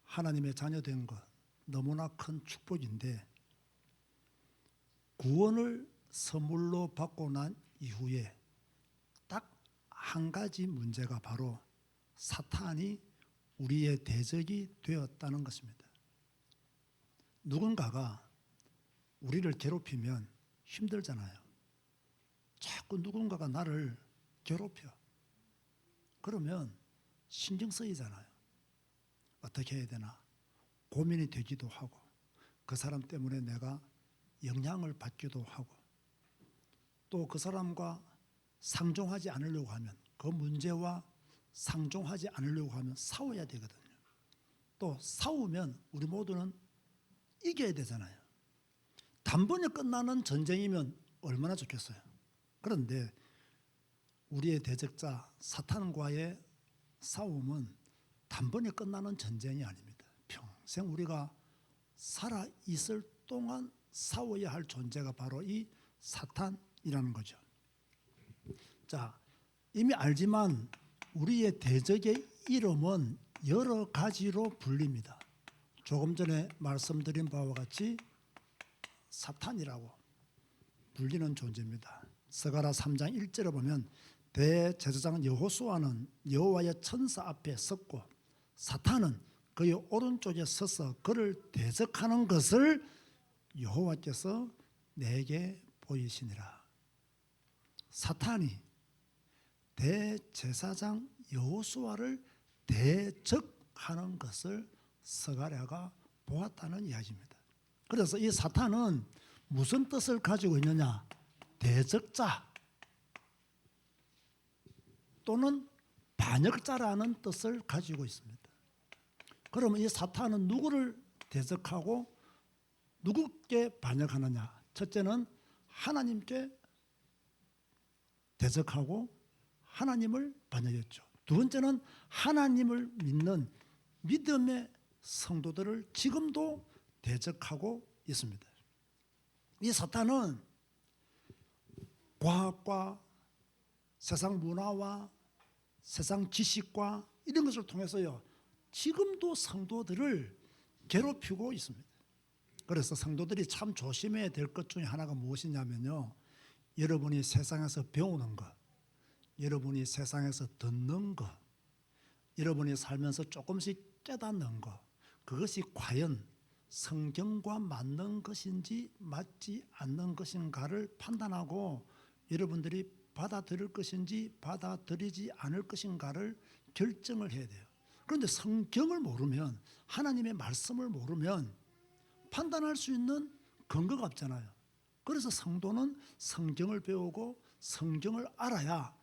하나님의 자녀된 것 너무나 큰 축복인데 구원을 선물로 받고 난 이후에 딱 한 가지 문제가 바로 사탄이 우리의 대적이 되었다는 것입니다. 누군가가 우리를 괴롭히면 힘들잖아요. 자꾸 누군가가 나를 괴롭혀. 그러면 신경 쓰이잖아요. 어떻게 해야 되나 고민이 되기도 하고 그 사람 때문에 내가 영향을 받기도 하고 또 그 사람과 상종하지 않으려고 하면 그 문제와 상종하지 않으려고 하면 싸워야 되거든요. 또 싸우면 우리 모두는 이겨야 되잖아요. 단번에 끝나는 전쟁이면 얼마나 좋겠어요. 그런데 우리의 대적자 사탄과의 싸움은 단번에 끝나는 전쟁이 아닙니다. 평생 우리가 살아 있을 동안 싸워야 할 존재가 바로 이 사탄이라는 거죠. 자, 이미 알지만 우리의 대적의 이름은 여러 가지로 불립니다. 조금 전에 말씀드린 바와 같이 사탄이라고 불리는 존재입니다. 스가랴 3장 1절에 보면 대제사장 여호수아는 여호와의 천사 앞에 섰고 사탄은 그의 오른쪽에 서서 그를 대적하는 것을 여호와께서 내게 보이시니라. 사탄이 대제사장 여호수아를 대적하는 것을 스가랴가 보았다는 이야기입니다. 그래서 이 사탄은 무슨 뜻을 가지고 있느냐? 대적자 또는 반역자라는 뜻을 가지고 있습니다. 그러면 이 사탄은 누구를 대적하고 누구께 반역하느냐? 첫째는 하나님께 대적하고 하나님을 반역했죠. 두 번째는 하나님을 믿는 믿음의 성도들을 지금도 대적하고 있습니다. 이 사탄은 과학과 세상 문화와 세상 지식과 이런 것을 통해서요 지금도 성도들을 괴롭히고 있습니다. 그래서 성도들이 참 조심해야 될 것 중에 하나가 무엇이냐면요, 여러분이 세상에서 배우는 것, 여러분이 세상에서 듣는 것, 여러분이 살면서 조금씩 깨닫는 것, 그것이 과연 성경과 맞는 것인지 맞지 않는 것인가를 판단하고 여러분들이 받아들일 것인지 받아들이지 않을 것인가를 결정을 해야 돼요. 그런데 성경을 모르면, 하나님의 말씀을 모르면 판단할 수 있는 근거가 없잖아요. 그래서 성도는 성경을 배우고 성경을 알아야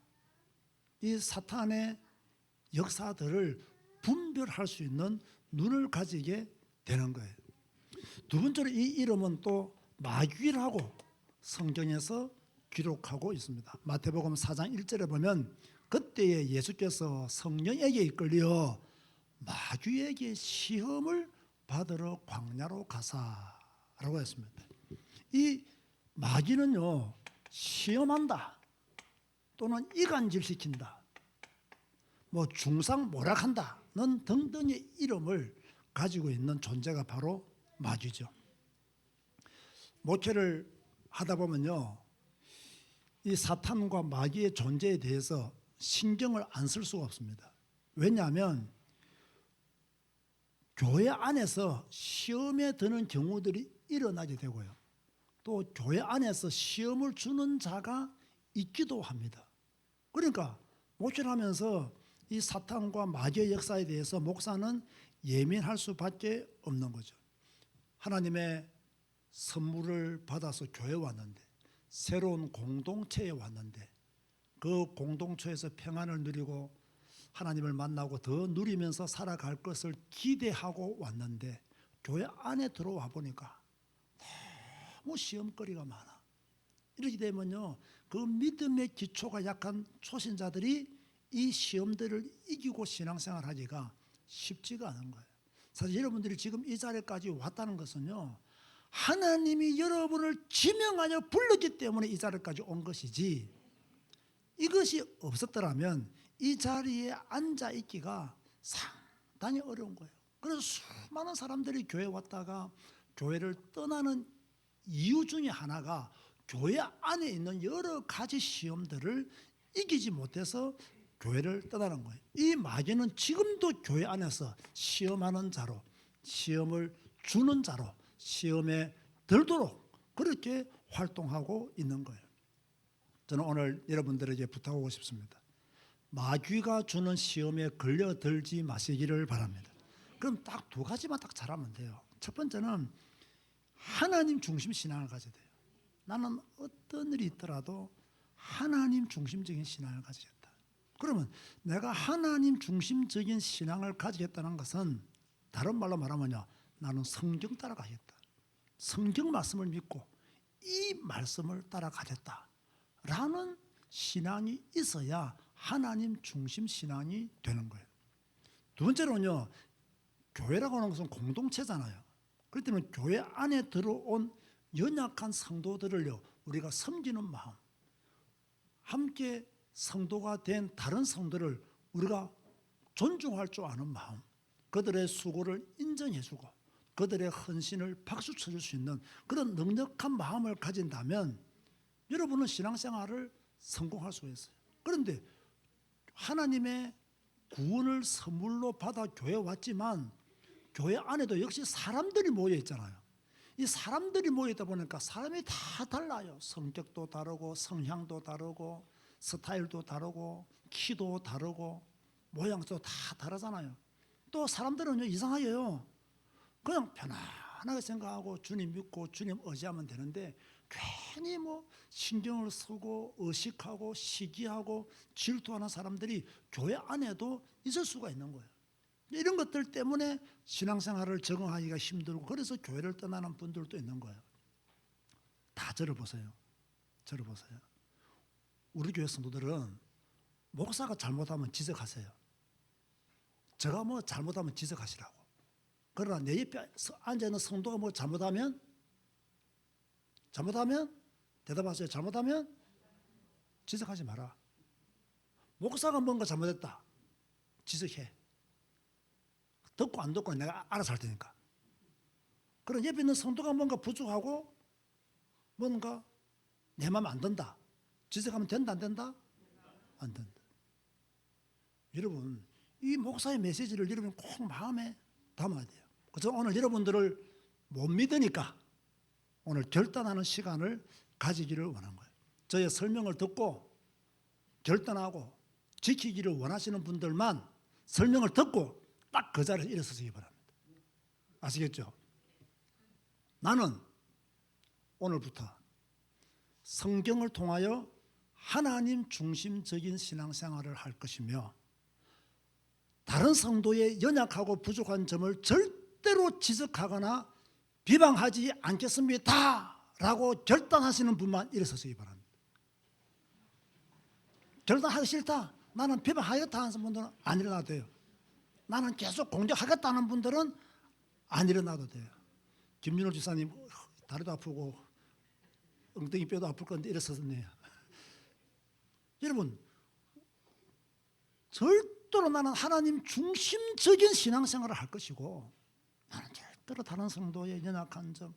이 사탄의 역사들을 분별할 수 있는 눈을 가지게 되는 거예요. 두 번째로 이 이름은 또 마귀라고 성경에서 기록하고 있습니다. 마태복음 4장 1절에 보면 그때에 예수께서 성령에게 이끌려 마귀에게 시험을 받으러 광야로 가사라고 했습니다. 이 마귀는요 시험한다 또는 이간질시킨다 뭐 중상모략한다는 등등의 이름을 가지고 있는 존재가 바로 마귀죠. 목회를 하다 보면요 이 사탄과 마귀의 존재에 대해서 신경을 안 쓸 수가 없습니다. 왜냐하면 교회 안에서 시험에 드는 경우들이 일어나게 되고요. 또 교회 안에서 시험을 주는 자가 있기도 합니다. 그러니까 목회를 하면서 이 사탄과 마귀의 역사에 대해서 목사는 예민할 수밖에 없는 거죠. 하나님의 선물을 받아서 교회에 왔는데 새로운 공동체에 왔는데 그 공동체에서 평안을 누리고 하나님을 만나고 더 누리면서 살아갈 것을 기대하고 왔는데 교회 안에 들어와 보니까 너무 시험거리가 많아. 이렇게 되면요 그 믿음의 기초가 약한 초신자들이 이 시험들을 이기고 신앙생활 하기가 쉽지가 않은 거예요. 사실 여러분들이 지금 이 자리까지 왔다는 것은요 하나님이 여러분을 지명하여 불렀기 때문에 이 자리까지 온 것이지 이것이 없었더라면 이 자리에 앉아 있기가 상당히 어려운 거예요. 그래서 수많은 사람들이 교회 왔다가 교회를 떠나는 이유 중에 하나가 교회 안에 있는 여러 가지 시험들을 이기지 못해서 교회를 떠나는 거예요. 이 마귀는 지금도 교회 안에서 시험하는 자로, 시험을 주는 자로, 시험에 들도록 그렇게 활동하고 있는 거예요. 저는 오늘 여러분들에게 부탁하고 싶습니다. 마귀가 주는 시험에 걸려들지 마시기를 바랍니다. 그럼 딱 두 가지만 딱 잘하면 돼요. 첫 번째는 하나님 중심 신앙을 가져야 돼요. 나는 어떤 일이 있더라도 하나님 중심적인 신앙을 가지겠다. 그러면 내가 하나님 중심적인 신앙을 가지겠다는 것은 다른 말로 말하면요, 나는 성경 따라가겠다. 성경 말씀을 믿고 이 말씀을 따라가겠다라는 신앙이 있어야 하나님 중심 신앙이 되는 거예요. 두 번째로는요, 교회라고 하는 것은 공동체잖아요. 그렇기 때문에 교회 안에 들어온 연약한 성도들을요, 우리가 섬기는 마음, 함께 성도가 된 다른 성도를 우리가 존중할 줄 아는 마음, 그들의 수고를 인정해주고 그들의 헌신을 박수 쳐줄 수 있는 그런 넉넉한 마음을 가진다면 여러분은 신앙생활을 성공할 수 있어요. 그런데 하나님의 구원을 선물로 받아 교회에 왔지만 교회 안에도 역시 사람들이 모여 있잖아요. 이 사람들이 모여 있다 보니까 사람이 다 달라요. 성격도 다르고 성향도 다르고 스타일도 다르고 키도 다르고 모양도 다 다르잖아요. 또 사람들은 이상하게요, 그냥 편안하게 생각하고 주님 믿고 주님 의지하면 되는데 괜히 뭐 신경을 쓰고 의식하고 시기하고 질투하는 사람들이 교회 안에도 있을 수가 있는 거예요. 이런 것들 때문에 신앙생활을 적응하기가 힘들고 그래서 교회를 떠나는 분들도 있는 거예요. 다 저를 보세요. 저를 보세요. 우리 교회 성도들은 목사가 잘못하면 지적하세요. 제가 뭐 잘못하면 지적하시라고. 그러나 내 옆에 앉아있는 성도가 뭐 잘못하면 대답하세요. 잘못하면 지적하지 마라. 목사가 뭔가 잘못했다, 지적해. 듣고 안 듣고 내가 알아서 할 테니까. 그럼 옆에 있는 성도가 뭔가 부족하고 뭔가 내 마음에 안 든다, 지적하면 된다 안 된다? 안 된다. 여러분, 이 목사의 메시지를 여러분 꼭 마음에 담아야 돼요. 그래서 오늘 여러분들을 못 믿으니까 오늘 결단하는 시간을 가지기를 원한 거예요. 저의 설명을 듣고 결단하고 지키기를 원하시는 분들만 설명을 듣고 딱 그 자리에서 일어서시기 바랍니다. 아시겠죠? 나는 오늘부터 성경을 통하여 하나님 중심적인 신앙생활을 할 것이며 다른 성도의 연약하고 부족한 점을 절대로 지적하거나 비방하지 않겠습니다 라고 결단하시는 분만 일어서시기 바랍니다. 결단하기 싫다, 나는 비방하겠다 하는 분들은 안 일어나도 돼요. 나는 계속 공격하겠다는 분들은 안 일어나도 돼요. 김윤호 지사님 다리도 아프고 엉덩이 뼈도 아플 건데 일어섰네요. 여러분, 절대로 나는 하나님 중심적인 신앙생활을 할 것이고 나는 절대로 다른 성도의 연약한 점,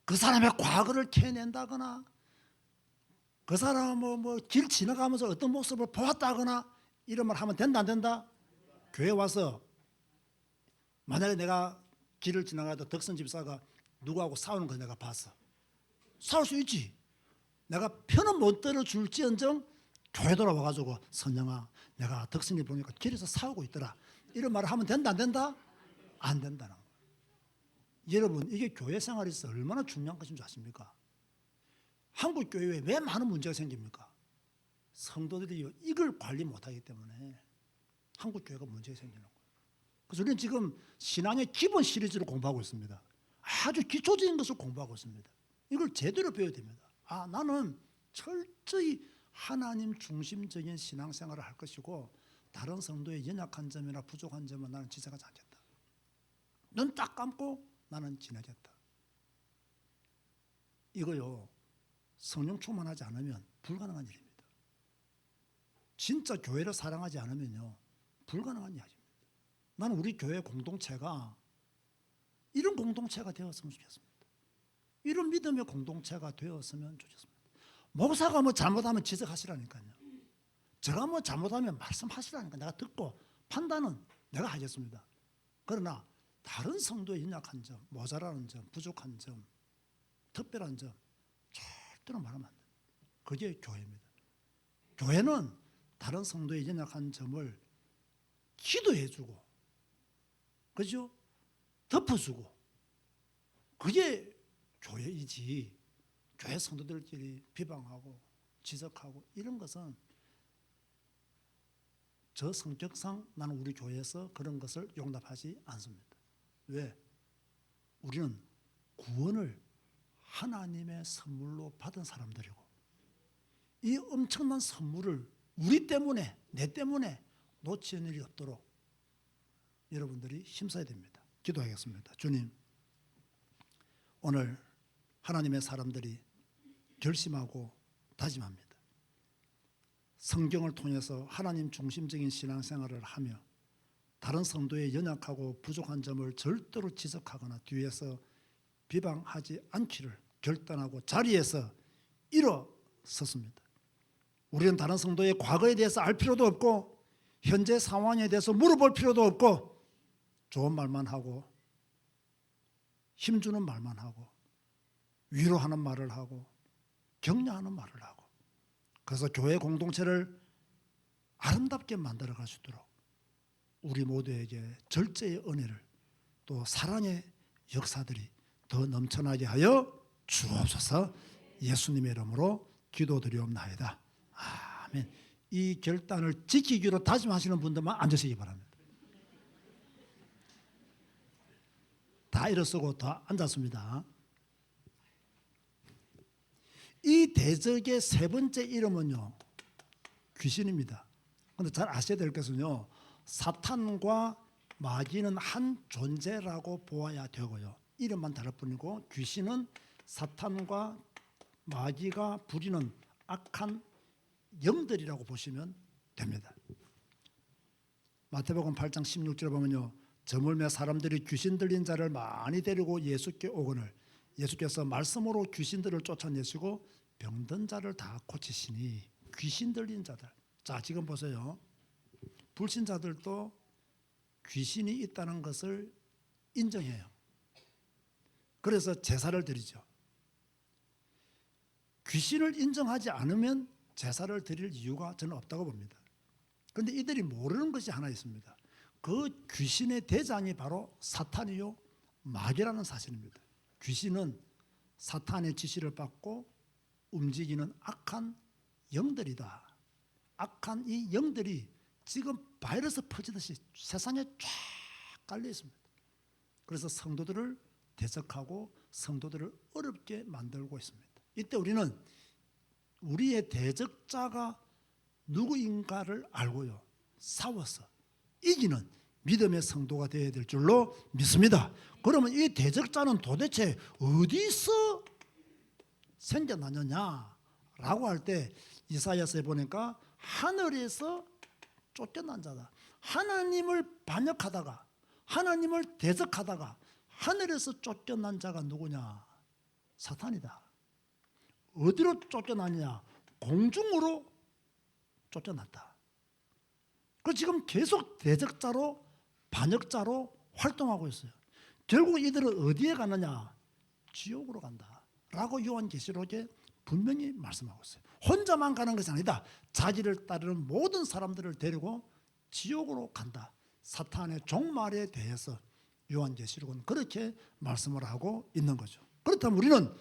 그 사람의 과거를 캐낸다거나 그 사람 길 지나가면서 어떤 모습을 보았다거나 이런 말 하면 된다 안 된다? 교회 와서 만약에 내가 길을 지나가다 덕선 집사가 누구하고 싸우는 거 내가 봤어. 싸울 수 있지. 내가 편은 못 들어줄지언정 교회 돌아와가지고 선영아, 내가 덕선이 보니까 길에서 싸우고 있더라, 이런 말을 하면 된다 안 된다? 안 된다는 거예요. 여러분, 이게 교회 생활에서 얼마나 중요한 것인 줄 아십니까? 한국 교회에 왜 많은 문제가 생깁니까? 성도들이 이걸 관리 못하기 때문에 한국 교회가 문제가 생기는 거예요. 그래서 우리는 지금 신앙의 기본 시리즈를 공부하고 있습니다. 아주 기초적인 것을 공부하고 있습니다. 이걸 제대로 배워야 됩니다. 나는 철저히 하나님 중심적인 신앙생활을 할 것이고 다른 성도의 연약한 점이나 부족한 점은 나는 지적하지 않겠다. 눈 딱 감고 나는 지나겠다. 이거요, 성령 충만하지 않으면 불가능한 일입니다. 진짜 교회를 사랑하지 않으면요 불가능한 이야기입니다. 나는 우리 교회 공동체가 이런 공동체가 되었으면 좋겠습니다. 이런 믿음의 공동체가 되었으면 좋겠습니다. 목사가 뭐 잘못하면 지적하시라니까요. 제가 뭐 잘못하면 말씀하시라니까 내가 듣고 판단은 내가 하겠습니다. 그러나 다른 성도의 연약한 점, 모자라는 점, 부족한 점, 특별한 점 절대로 말하면 안 됩니다. 그게 교회입니다. 교회는 다른 성도의 연약한 점을 기도해주고, 그죠? 덮어주고, 그게 교회이지. 교회 성도들끼리 비방하고 지적하고 이런 것은 저 성격상 나는 우리 교회에서 그런 것을 용납하지 않습니다. 왜? 우리는 구원을 하나님의 선물로 받은 사람들이고 이 엄청난 선물을 우리 때문에 내 때문에 놓치는 일이 없도록 여러분들이 힘써야 됩니다. 기도하겠습니다. 주님, 오늘 하나님의 사람들이 결심하고 다짐합니다. 성경을 통해서 하나님 중심적인 신앙생활을 하며 다른 성도의 연약하고 부족한 점을 절대로 지적하거나 뒤에서 비방하지 않기를 결단하고 자리에서 일어섰습니다. 우리는 다른 성도의 과거에 대해서 알 필요도 없고 현재 상황에 대해서 물어볼 필요도 없고 좋은 말만 하고 힘주는 말만 하고 위로하는 말을 하고 격려하는 말을 하고 그래서 교회 공동체를 아름답게 만들어갈 수 있도록 우리 모두에게 절제의 은혜를 또 사랑의 역사들이 더 넘쳐나게 하여 주옵소서. 예수님의 이름으로 기도드리옵나이다. 아멘. 이 결단을 지키기로 다짐하시는 분들만 앉으시기 바랍니다. 다 일어서고 다 앉았습니다. 이 대적의 세 번째 이름은요 귀신입니다. 그런데 잘 아셔야 될 것은요 사탄과 마귀는 한 존재라고 보아야 되고요 이름만 다를 뿐이고 귀신은 사탄과 마귀가 부리는 악한 영들이라고 보시면 됩니다. 마태복음 8장 16절에 보면요 저물매 사람들이 귀신 들린 자를 많이 데리고 예수께 오거늘 예수께서 말씀으로 귀신들을 쫓아내시고 병든 자를 다 고치시니 귀신 들린 자들. 자 지금 보세요. 불신자들도 귀신이 있다는 것을 인정해요. 그래서 제사를 드리죠. 귀신을 인정하지 않으면 제사를 드릴 이유가 저는 없다고 봅니다. 그런데 이들이 모르는 것이 하나 있습니다. 그 귀신의 대장이 바로 사탄이요 마귀라는 사실입니다. 귀신은 사탄의 지시를 받고 움직이는 악한 영들이다. 악한 이 영들이 지금 바이러스 퍼지듯이 세상에 쫙 깔려 있습니다. 그래서 성도들을 대적하고 성도들을 어렵게 만들고 있습니다. 이때 우리는 우리의 대적자가 누구인가를 알고요 싸워서 이기는 믿음의 성도가 되어야 될 줄로 믿습니다. 그러면 이 대적자는 도대체 어디서 생겨나느냐라고 할 때 이사야서에 보니까 하늘에서 쫓겨난 자다. 하나님을 반역하다가 하나님을 대적하다가 하늘에서 쫓겨난 자가 누구냐? 사탄이다. 어디로 쫓겨나느냐? 공중으로 쫓겨났다. 그 지금 계속 대적자로 반역자로 활동하고 있어요. 결국 이들은 어디에 가느냐? 지옥으로 간다. 라고 요한계시록에 분명히 말씀하고 있어요. 혼자만 가는 것이 아니다. 자기를 따르는 모든 사람들을 데리고 지옥으로 간다. 사탄의 종말에 대해서 요한계시록은 그렇게 말씀을 하고 있는 거죠. 그렇다면 우리는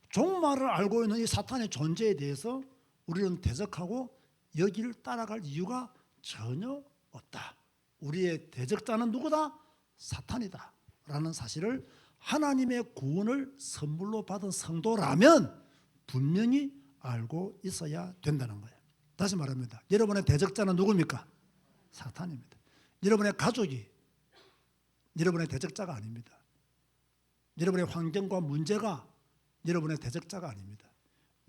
종말을 알고 있는 이 사탄의 존재에 대해서 우리는 대적하고 여기를 따라갈 이유가 전혀 없다. 우리의 대적자는 누구다? 사탄이다. 라는 사실을 하나님의 구원을 선물로 받은 성도라면 분명히 알고 있어야 된다는 거예요. 다시 말합니다. 여러분의 대적자는 누굽니까? 사탄입니다. 여러분의 가족이 여러분의 대적자가 아닙니다. 여러분의 환경과 문제가 여러분의 대적자가 아닙니다.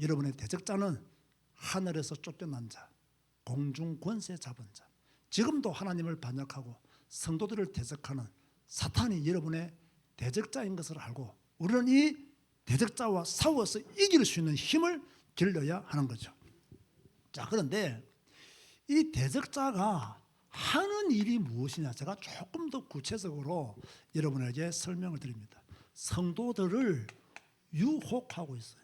여러분의 대적자는 하늘에서 쫓겨난 자, 공중 권세 잡은 자. 지금도 하나님을 반역하고 성도들을 대적하는 사탄이 여러분의 대적자인 것을 알고 우리는 이 대적자와 싸워서 이길 수 있는 힘을 길러야 하는 거죠. 자, 그런데 이 대적자가 하는 일이 무엇이냐? 제가 조금 더 구체적으로 여러분에게 설명을 드립니다. 성도들을 유혹하고 있어요.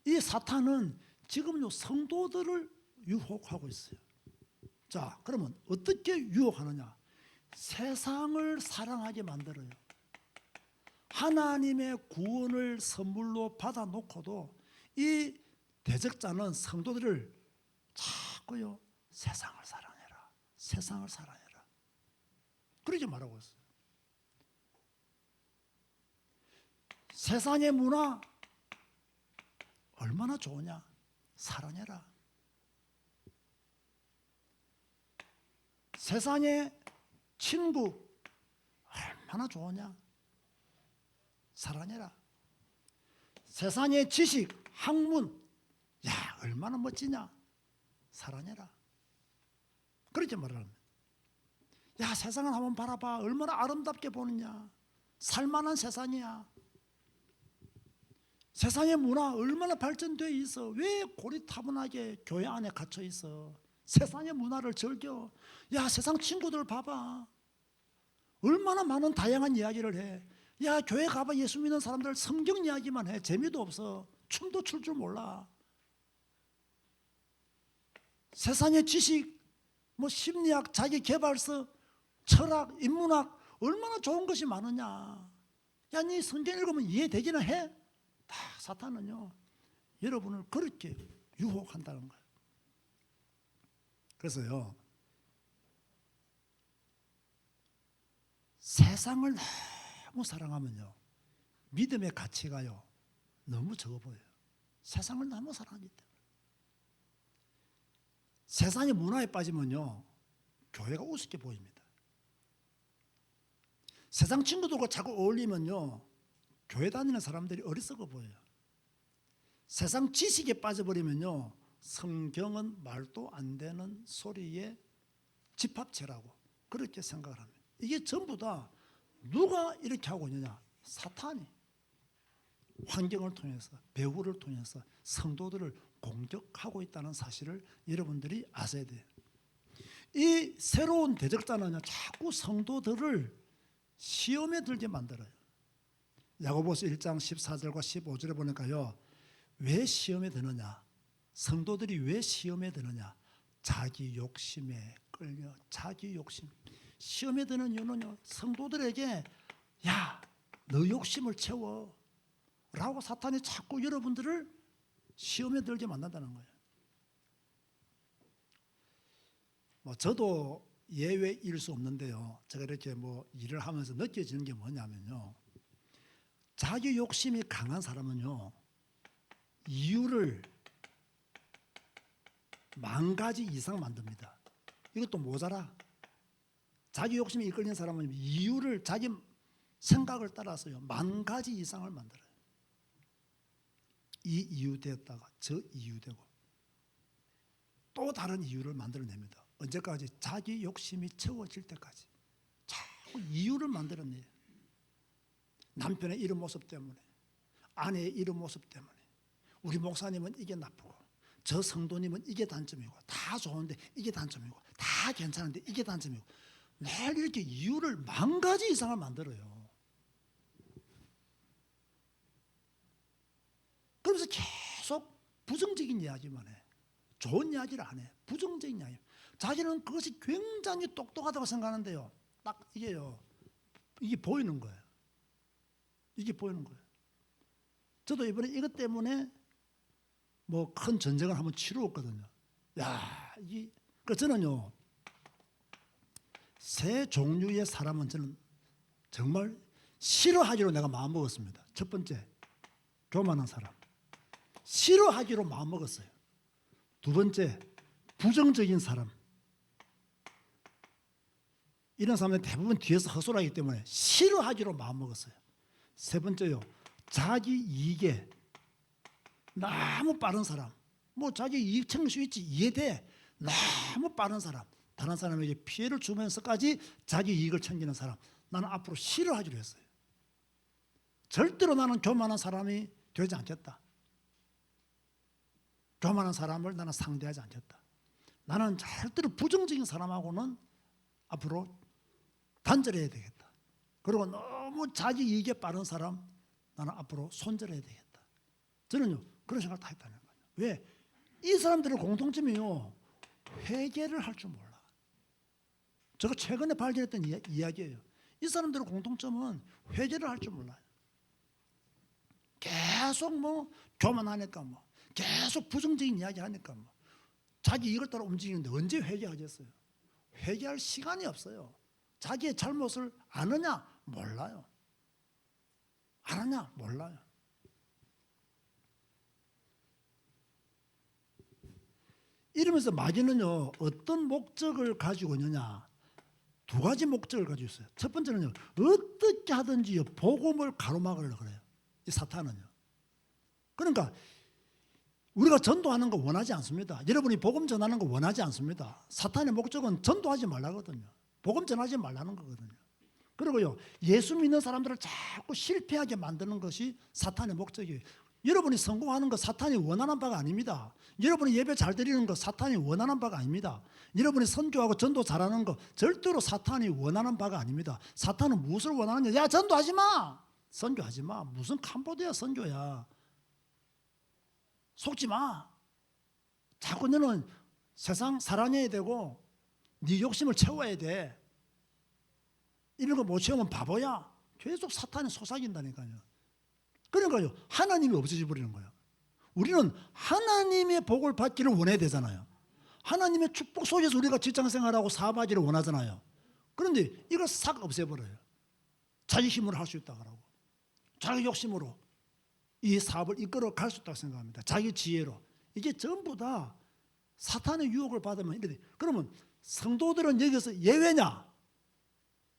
이 사탄은 지금요 성도들을 유혹하고 있어요. 자, 그러면 어떻게 유혹하느냐? 세상을 사랑하게 만들어요. 하나님의 구원을 선물로 받아놓고도 이 대적자는 성도들을 자꾸요 세상을 사랑해라, 세상을 사랑해라 그렇게 말하고 있어요. 세상의 문화 얼마나 좋으냐? 사랑해라. 세상의 친구 얼마나 좋으냐? 사랑해라. 세상의 지식, 학문, 야 얼마나 멋지냐? 사랑해라. 그렇게 말하는 거야. 야 세상을 한번 바라봐. 얼마나 아름답게 보느냐? 살만한 세상이야. 세상의 문화 얼마나 발전되어 있어. 왜 고리타분하게 교회 안에 갇혀 있어? 세상의 문화를 즐겨. 야 세상 친구들 봐봐. 얼마나 많은 다양한 이야기를 해. 야 교회 가봐. 예수 믿는 사람들 성경 이야기만 해. 재미도 없어. 춤도 출 줄 몰라. 세상의 지식, 뭐 심리학, 자기개발서, 철학, 인문학 얼마나 좋은 것이 많으냐. 야 네 성경 읽으면 이해되기나 해? 다 사탄은요 여러분을 그렇게 유혹한다는 거예요. 그래서요 세상을 너무 사랑하면요 믿음의 가치가요 너무 적어 보여요. 세상을 너무 사랑하기 때문에. 세상의 문화에 빠지면요 교회가 우습게 보입니다. 세상 친구들과 자꾸 어울리면요 교회 다니는 사람들이 어리석어 보여요. 세상 지식에 빠져버리면요 성경은 말도 안 되는 소리의 집합체라고 그렇게 생각을 합니다. 이게 전부 다 누가 이렇게 하고 있느냐? 사탄이 환경을 통해서, 배후를 통해서 성도들을 공격하고 있다는 사실을 여러분들이 아셔야 돼요. 이 새로운 대적자는요 자꾸 성도들을 시험에 들게 만들어요. 야고보서 1장 14절과 15절에 보니까요 왜 시험에 드느냐? 성도들이 왜 시험에 드느냐? 자기 욕심에 끌려. 자기 욕심. 시험에 드는 이유는요 성도들에게 야 너 욕심을 채워 라고 사탄이 자꾸 여러분들을 시험에 들게 만든다는 거예요. 뭐 저도 예외일 수 없는데요 제가 이렇게 뭐 일을 하면서 느껴지는 게 뭐냐면요 자기 욕심이 강한 사람은요 이유를 10,000가지 이상 만듭니다. 이것도 모자라. 자기 욕심이 이끌리는 사람은 이유를 자기 생각을 따라서요 10,000가지 이상을 만들어요. 이 이유 되었다가 저 이유 되고 또 다른 이유를 만들어냅니다. 언제까지? 자기 욕심이 채워질 때까지 자꾸 이유를 만들어내요. 남편의 이런 모습 때문에, 아내의 이런 모습 때문에, 우리 목사님은 이게 나쁘고 저 성도님은 이게 단점이고 다 좋은데 이게 단점이고 다 괜찮은데 이게 단점이고 늘 이렇게 이유를 10,000가지 이상을 만들어요. 그러면서 계속 부정적인 이야기만 해. 좋은 이야기를 안 해. 부정적인 이야기. 자기는 그것이 굉장히 똑똑하다고 생각하는데요. 딱 이게요. 이게 보이는 거예요. 이게 보이는 거예요. 저도 이번에 이것 때문에 뭐 큰 전쟁을 한번 치루었거든요. 야, 그 저는요 세 종류의 사람은 저는 정말 싫어하기로 내가 마음 먹었습니다. 첫 번째, 교만한 사람. 싫어하기로 마음 먹었어요. 두 번째, 부정적인 사람. 이런 사람들은 대부분 뒤에서 헛소리하기 때문에 싫어하기로 마음 먹었어요. 세 번째요, 자기 이익에 너무 빠른 사람. 뭐 자기 이익 챙길 수 있지, 이해돼. 너무 빠른 사람, 다른 사람에게 피해를 주면서까지 자기 이익을 챙기는 사람, 나는 앞으로 싫어하기로 했어요. 절대로 나는 교만한 사람이 되지 않겠다. 교만한 사람을 나는 상대하지 않겠다. 나는 절대로 부정적인 사람하고는 앞으로 단절해야 되겠다. 그리고 너무 자기 이익에 빠른 사람, 나는 앞으로 손절해야 되겠다. 저는요 그런 생각을 다 했다는 거예요. 왜? 이 사람들의 공통점이요, 회개를 할 줄 몰라. 제가 최근에 발견했던 이야기예요. 이 사람들의 공통점은 회개를 할 줄 몰라요. 계속 뭐 교만하니까, 뭐 계속 부정적인 이야기 하니까, 뭐 자기 이걸 따라 움직이는데 언제 회개하겠어요? 회개할 시간이 없어요. 자기의 잘못을 아느냐? 몰라요. 아느냐? 몰라요. 이러면서 마귀는요 어떤 목적을 가지고 있느냐, 두 가지 목적을 가지고 있어요. 첫 번째는요, 어떻게 하든지 복음을 가로막으려고 그래요, 이 사탄은요. 그러니까 우리가 전도하는 거 원하지 않습니다. 여러분이 복음 전하는 거 원하지 않습니다. 사탄의 목적은 전도하지 말라거든요. 복음 전하지 말라는 거거든요. 그리고요, 예수 믿는 사람들을 자꾸 실패하게 만드는 것이 사탄의 목적이에요. 여러분이 성공하는 거 사탄이 원하는 바가 아닙니다. 여러분이 예배 잘 드리는 거 사탄이 원하는 바가 아닙니다. 여러분이 선교하고 전도 잘하는 거 절대로 사탄이 원하는 바가 아닙니다. 사탄은 무엇을 원하느냐? 야, 전도하지 마, 선교하지 마. 무슨 캄보디아 선교야. 속지 마. 자꾸 너는 세상 사랑해야 되고 네 욕심을 채워야 돼. 이런 거 못 채우면 바보야. 계속 사탄이 속삭인다니까요. 그러니까요, 하나님이 없어져 버리는 거예요. 우리는 하나님의 복을 받기를 원해야 되잖아요. 하나님의 축복 속에서 우리가 직장생활하고 사업하기를 원하잖아요. 그런데 이걸 싹 없애버려요. 자기 힘으로 할 수 있다고 하고, 자기 욕심으로 이 사업을 이끌어 갈 수 있다고 생각합니다. 자기 지혜로. 이게 전부 다 사탄의 유혹을 받으면 이래. 그러면 성도들은 여기서 예외냐?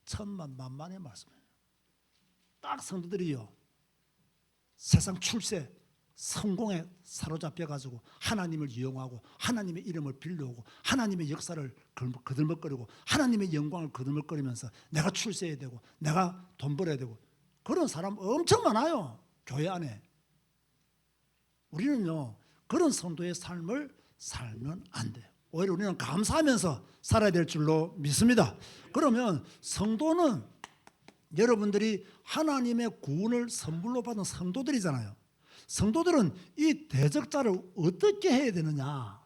천만만만의 말씀이에요. 딱 성도들이요, 세상 출세, 성공에 사로잡혀가지고 하나님을 이용하고 하나님의 이름을 빌려오고 하나님의 역사를 거들먹거리고 하나님의 영광을 거들먹거리면서 내가 출세해야 되고 내가 돈 벌어야 되고, 그런 사람 엄청 많아요, 교회 안에. 우리는요 그런 성도의 삶을 살면 안 돼요. 오히려 우리는 감사하면서 살아야 될 줄로 믿습니다. 그러면 성도는 여러분들이 하나님의 구원을 선물로 받은 성도들이잖아요. 성도들은 이 대적자를 어떻게 해야 되느냐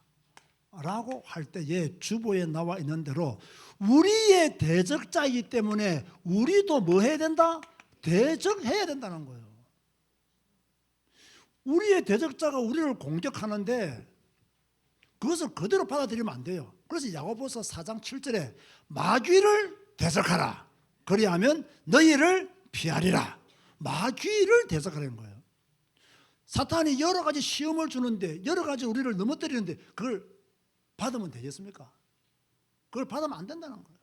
라고 할 때에 주보에 나와 있는 대로 우리의 대적자이기 때문에 우리도 뭐 해야 된다? 대적해야 된다는 거예요. 우리의 대적자가 우리를 공격하는데 그것을 그대로 받아들이면 안 돼요. 그래서 야고보서 4장 7절에 마귀를 대적하라, 그리하면 너희를 피하리라. 마귀를 대적하라는 거예요. 사탄이 여러 가지 시험을 주는데, 여러 가지 우리를 넘어뜨리는데 그걸 받으면 되겠습니까? 그걸 받으면 안 된다는 거예요.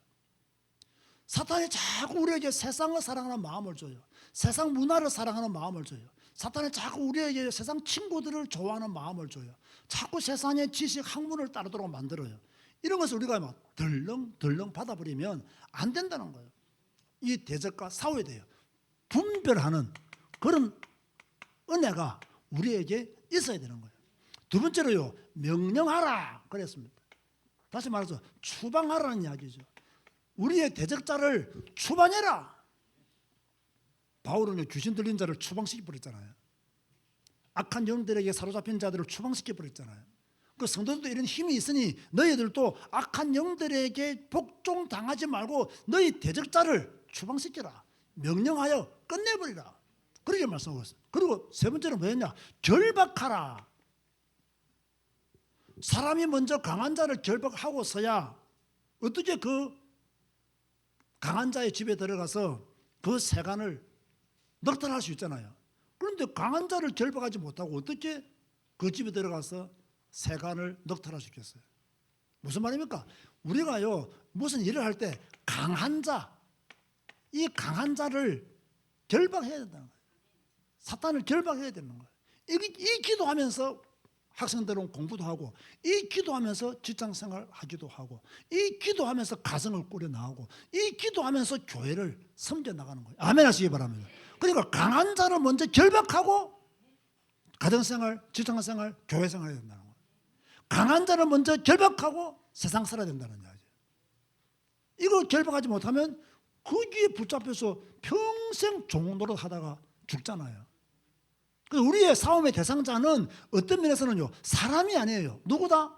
사탄이 자꾸 우리에게 세상을 사랑하는 마음을 줘요. 세상 문화를 사랑하는 마음을 줘요. 사탄이 자꾸 우리에게 세상 친구들을 좋아하는 마음을 줘요. 자꾸 세상의 지식, 학문을 따르도록 만들어요. 이런 것을 우리가 막 덜렁덜렁 받아버리면 안 된다는 거예요. 이 대적과 싸워야 돼요. 분별하는 그런 은혜가 우리에게 있어야 되는 거예요. 두 번째로요, 명령하라 그랬습니다. 다시 말해서 추방하라는 이야기죠. 우리의 대적자를 추방해라. 바울은 귀신 들린 자를 추방시켜 버렸잖아요. 악한 영들에게 사로잡힌 자들을 추방시켜 버렸잖아요. 그 성도들도 이런 힘이 있으니 너희들도 악한 영들에게 복종당하지 말고 너희 대적자를 추방시켜라. 명령하여 끝내버리라. 그렇게 말씀하고 있어요. 그리고 세 번째는 뭐였냐? 결박하라. 사람이 먼저 강한 자를 결박하고서야 어떻게 그 강한 자의 집에 들어가서 그 세간을 넉탈할 수 있잖아요. 그런데 강한 자를 결박하지 못하고 어떻게 그 집에 들어가서 세간을 넉탈할 수 있겠어요? 무슨 말입니까? 우리가요 무슨 일을 할 때 강한 자, 이 강한 자를 결박해야 된다는 거예요. 사탄을 결박해야 되는 거예요. 이 기도하면서 학생들은 공부도 하고, 이 기도하면서 직장생활 하기도 하고, 이 기도하면서 가정을 꾸려 나가고, 이 기도하면서 교회를 섬겨 나가는 거예요. 아멘 하시기 바랍니다. 그러니까 강한 자를 먼저 결박하고 가정생활, 직장생활, 교회생활 해야 된다는 거예요. 강한 자를 먼저 결박하고 세상 살아야 된다는 이야기예요. 이걸 결박하지 못하면 거기에 붙잡혀서 평생 종노릇 하다가 죽잖아요. 그래서 우리의 싸움의 대상자는 어떤 면에서는요, 사람이 아니에요. 누구다?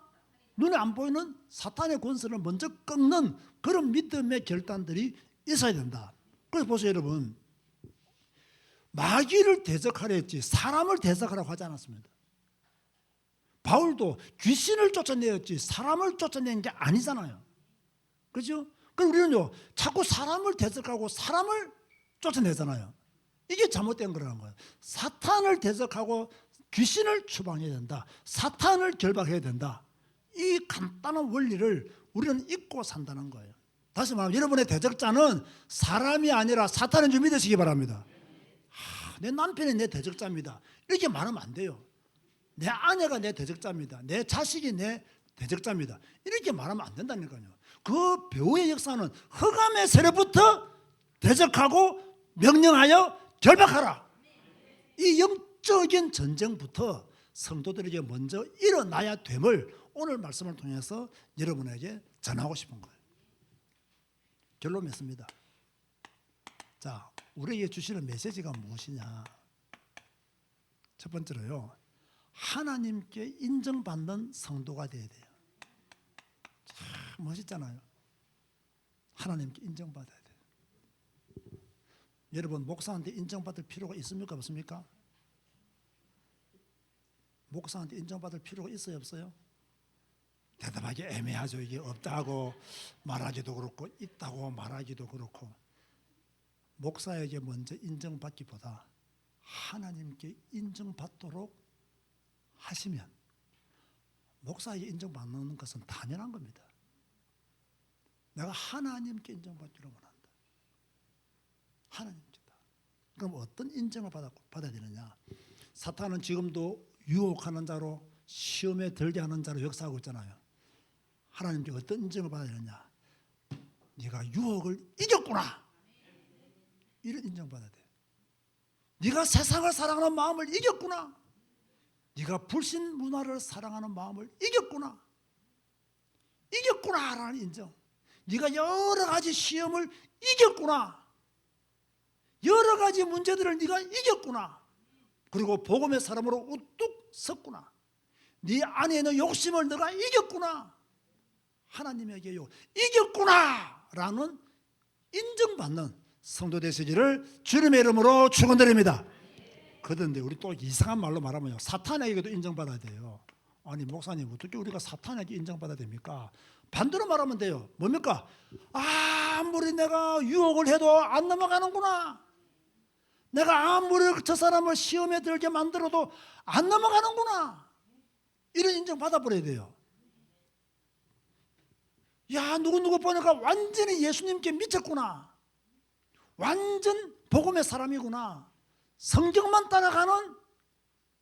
눈에 안 보이는 사탄의 권세를 먼저 꺾는 그런 믿음의 결단들이 있어야 된다. 그래서 보세요, 여러분. 마귀를 대적하려 했지 사람을 대적하라고 하지 않았습니다. 바울도 귀신을 쫓아내었지 사람을 쫓아낸 게 아니잖아요. 그렇죠? 그럼 우리는요, 자꾸 사람을 대적하고 사람을 쫓아내잖아요. 이게 잘못된 거라는 거예요. 사탄을 대적하고 귀신을 추방해야 된다. 사탄을 결박해야 된다. 이 간단한 원리를 우리는 잊고 산다는 거예요. 다시 말하면 여러분의 대적자는 사람이 아니라 사탄인 줄 믿으시기 바랍니다. 내 남편이 내 대적자입니다. 이렇게 말하면 안 돼요. 내 아내가 내 대적자입니다. 내 자식이 내 대적자입니다. 이렇게 말하면 안 된다니까요. 그 배후의 역사는 흑암의 세력부터 대적하고 명령하여 결박하라. 이 영적인 전쟁부터 성도들에게 먼저 일어나야 됨을 오늘 말씀을 통해서 여러분에게 전하고 싶은 거예요. 결론 맺습니다. 자, 우리에게 주시는 메시지가 무엇이냐? 첫 번째로요, 하나님께 인정받는 성도가 되어야 돼요. 참 멋있잖아요. 하나님께 인정받아야 돼요. 여러분, 목사한테 인정받을 필요가 있습니까? 없습니까? 목사한테 인정받을 필요가 있어요? 없어요? 대답하기 애매하죠. 이게 없다고 말하기도 그렇고 있다고 말하기도 그렇고. 목사에게 먼저 인정받기보다 하나님께 인정받도록 하시면 목사에게 인정받는 것은 당연한 겁니다. 내가 하나님께 인정받기를 원한다. 하나님께다. 그럼 어떤 인정을 받아야 되느냐? 사탄은 지금도 유혹하는 자로 시험에 들게 하는 자로 역사하고 있잖아요. 하나님께 어떤 인정을 받아야 되느냐? 네가 유혹을 이겼구나. 이런 인정받아야 돼. 네가 세상을 사랑하는 마음을 이겼구나. 네가 불신 문화를 사랑하는 마음을 이겼구나. 이겼구나라는 인정. 네가 여러 가지 시험을 이겼구나. 여러 가지 문제들을 네가 이겼구나. 그리고 복음의 사람으로 우뚝 섰구나. 네 안에 있는 욕심을 네가 이겼구나. 하나님에게요, 이겼구나라는 인정받는 성도 되시기를 주님의 이름으로 축원드립니다. 그런데 우리 또 이상한 말로 말하면요, 사탄에게도 인정받아야 돼요. 아니 목사님, 어떻게 우리가 사탄에게 인정받아야 됩니까? 반대로 말하면 돼요. 뭡니까? 아무리 내가 유혹을 해도 안 넘어가는구나. 내가 아무리 저 사람을 시험에 들게 만들어도 안 넘어가는구나. 이런 인정 받아버려야 돼요. 야, 누구 보니까 완전히 예수님께 미쳤구나. 완전 복음의 사람이구나. 성경만 따라가는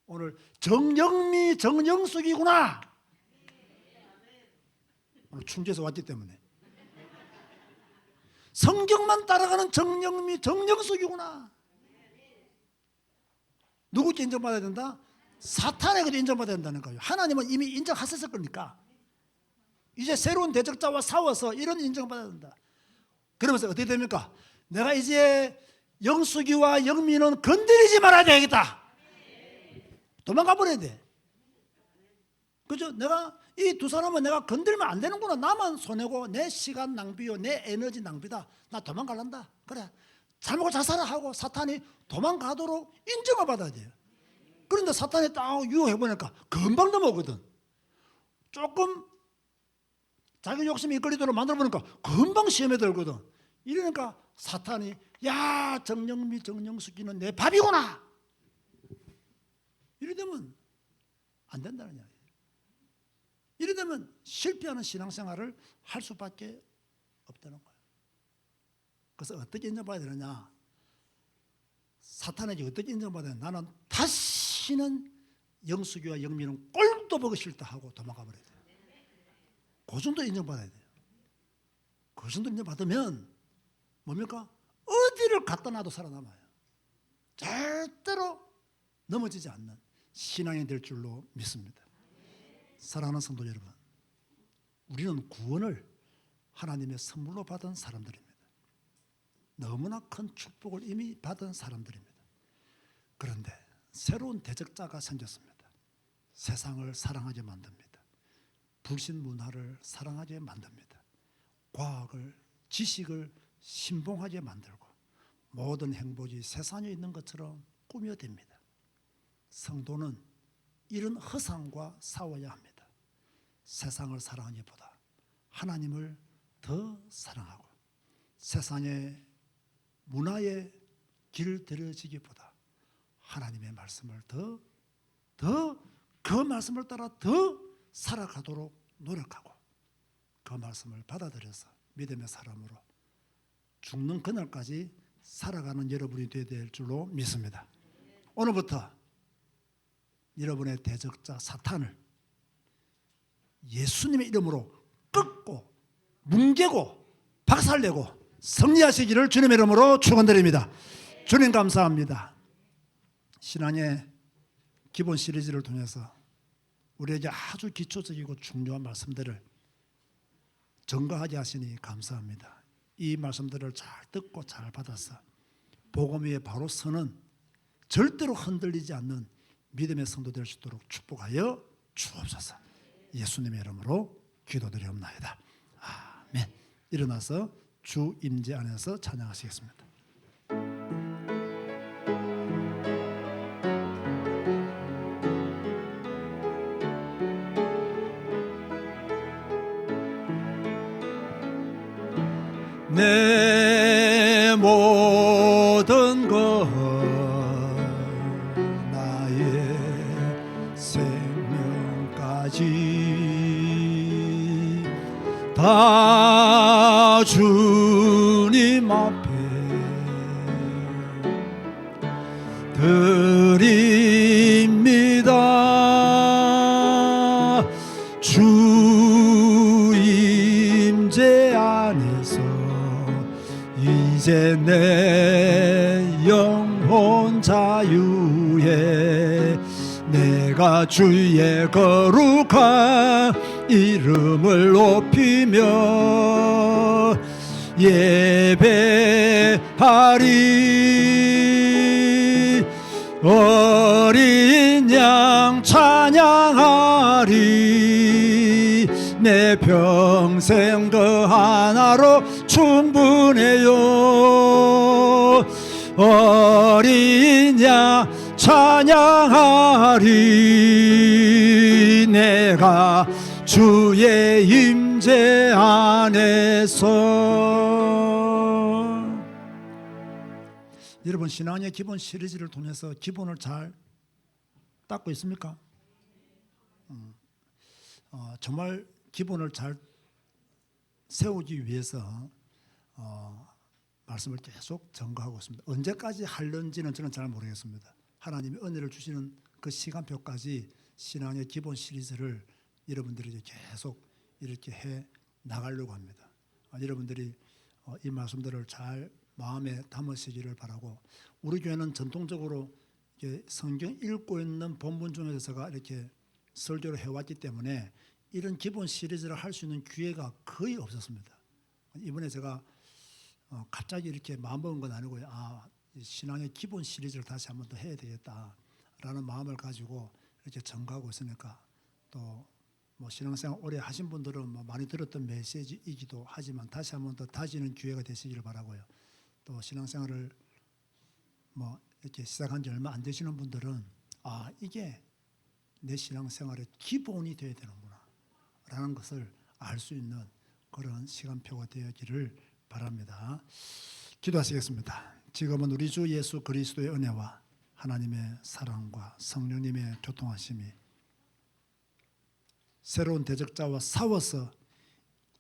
오늘 정영미, 정영숙이구나. 오늘 충주에서 왔기 때문에 성경만 따라가는 정영미, 정영숙이구나. 누구께 인정받아야 된다? 사탄에게도 인정받아야 된다는 거예요. 하나님은 이미 인정하셨을 거니까 이제 새로운 대적자와 싸워서 이런 인정받아야 된다. 그러면서 어떻게 됩니까? 내가 이제 영숙이와 영미는 건드리지 말아야 되겠다. 도망가 버려야 돼. 그죠? 내가 이 두 사람은 내가 건들면 안 되는구나. 나만 손해고 내 시간 낭비요, 내 에너지 낭비다. 나 도망갈란다. 그래, 잘먹고 자살을 하고 사탄이 도망가도록 인정을 받아야 돼요. 그런데 사탄이 딱 유혹해보니까 금방 넘어오거든. 조금 자기 욕심이 이끌리도록 만들어보니까 금방 시험에 들거든. 이러니까 사탄이 야, 정영미, 정영숙이는 내 밥이구나. 이러되면 안 된다는 이야기예요. 이러되면 실패하는 신앙생활을 할 수밖에 없다는 거예요. 그래서 어떻게 인정받아야 되느냐? 사탄에게 어떻게 인정받아야 되느냐? 나는 다시는 영숙이와 영미는 꼴도 얼굴도 보기 싫다 하고 도망가 버려야 돼요. 그 정도 인정받아야 돼요. 그 정도 인정받으면 뭡니까? 어디를 갖다 놔도 살아남아요. 절대로 넘어지지 않는 신앙이 될 줄로 믿습니다. 사랑하는 성도 여러분, 우리는 구원을 하나님의 선물로 받은 사람들입니다. 너무나 큰 축복을 이미 받은 사람들입니다. 그런데 새로운 대적자가 생겼습니다. 세상을 사랑하게 만듭니다. 불신 문화를 사랑하게 만듭니다. 과학을, 지식을 신봉하게 만들고 모든 행복이 세상에 있는 것처럼 꾸며댑니다. 성도는 이런 허상과 싸워야 합니다. 세상을 사랑하기보다 하나님을 더 사랑하고 세상의 문화에 길들여지기보다 하나님의 말씀을 더 그 말씀을 따라 더 살아가도록 노력하고 그 말씀을 받아들여서 믿음의 사람으로 죽는 그날까지 살아가는 여러분이 되어야 될 줄로 믿습니다. 오늘부터 여러분의 대적자 사탄을 예수님의 이름으로 꺾고 뭉개고 박살내고 승리하시기를 주님의 이름으로 축원드립니다. 주님 감사합니다. 신앙의 기본 시리즈를 통해서 우리에게 아주 기초적이고 중요한 말씀들을 전가하게 하시니 감사합니다. 이 말씀들을 잘 듣고 잘 받아서 복음 위에 바로 서는 절대로 흔들리지 않는 믿음의 성도 될 수 있도록 축복하여 주옵소서. 예수님의 이름으로 기도드리옵나이다. 아멘. 일어나서 주 임재 안에서 찬양하시겠습니다. 내 모든 것 나의 생명까지 다 주님 앞에 드립니다. 주 임재 안에서 이제 내 영혼 자유에 내가 주의 거룩한 이름을 높이며 예배하리. 어린 양 찬양하리. 내 평생 그 하나로 충분해요. 어린 양 찬양하리. 내가 주의 임재 안에서. 여러분, 신앙의 기본 시리즈를 통해서 기본을 잘 닦고 있습니까? 정말 기본을 잘 세우기 위해서 말씀을 계속 전가하고 있습니다. 언제까지 할는지는 저는 잘 모르겠습니다. 하나님이 은혜를 주시는 그 시간표까지 신앙의 기본 시리즈를 여러분들이 계속 이렇게 해 나가려고 합니다. 여러분들이 이 말씀들을 잘 마음에 담으시기를 바라고, 우리 교회는 전통적으로 성경 읽고 있는 본문 중에서가 이렇게 설교를 해왔기 때문에 이런 기본 시리즈를 할 수 있는 기회가 거의 없었습니다. 이번에 제가 갑자기 이렇게 마음먹은 건 아니고요. 신앙의 기본 시리즈를 다시 한번 더 해야 되겠다라는 마음을 가지고 이렇게 전가하고 있으니까, 또 뭐 신앙생활 오래 하신 분들은 뭐 많이 들었던 메시지이기도 하지만 다시 한번 더 다지는 기회가 되시기를 바라고요. 또 신앙생활을 뭐 이렇게 시작한 지 얼마 안 되시는 분들은 이게 내 신앙생활의 기본이 되어야 되는구나 라는 것을 알 수 있는 그런 시간표가 되기를 바랍니다. 기도하시겠습니다. 지금은 우리 주 예수 그리스도의 은혜와 하나님의 사랑과 성령님의 교통하심이 새로운 대적자와 싸워서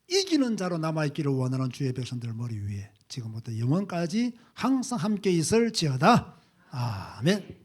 이기는 자로 남아있기를 원하는 주의 백성들 머리 위에 지금부터 영원까지 항상 함께 있을지어다. 아멘.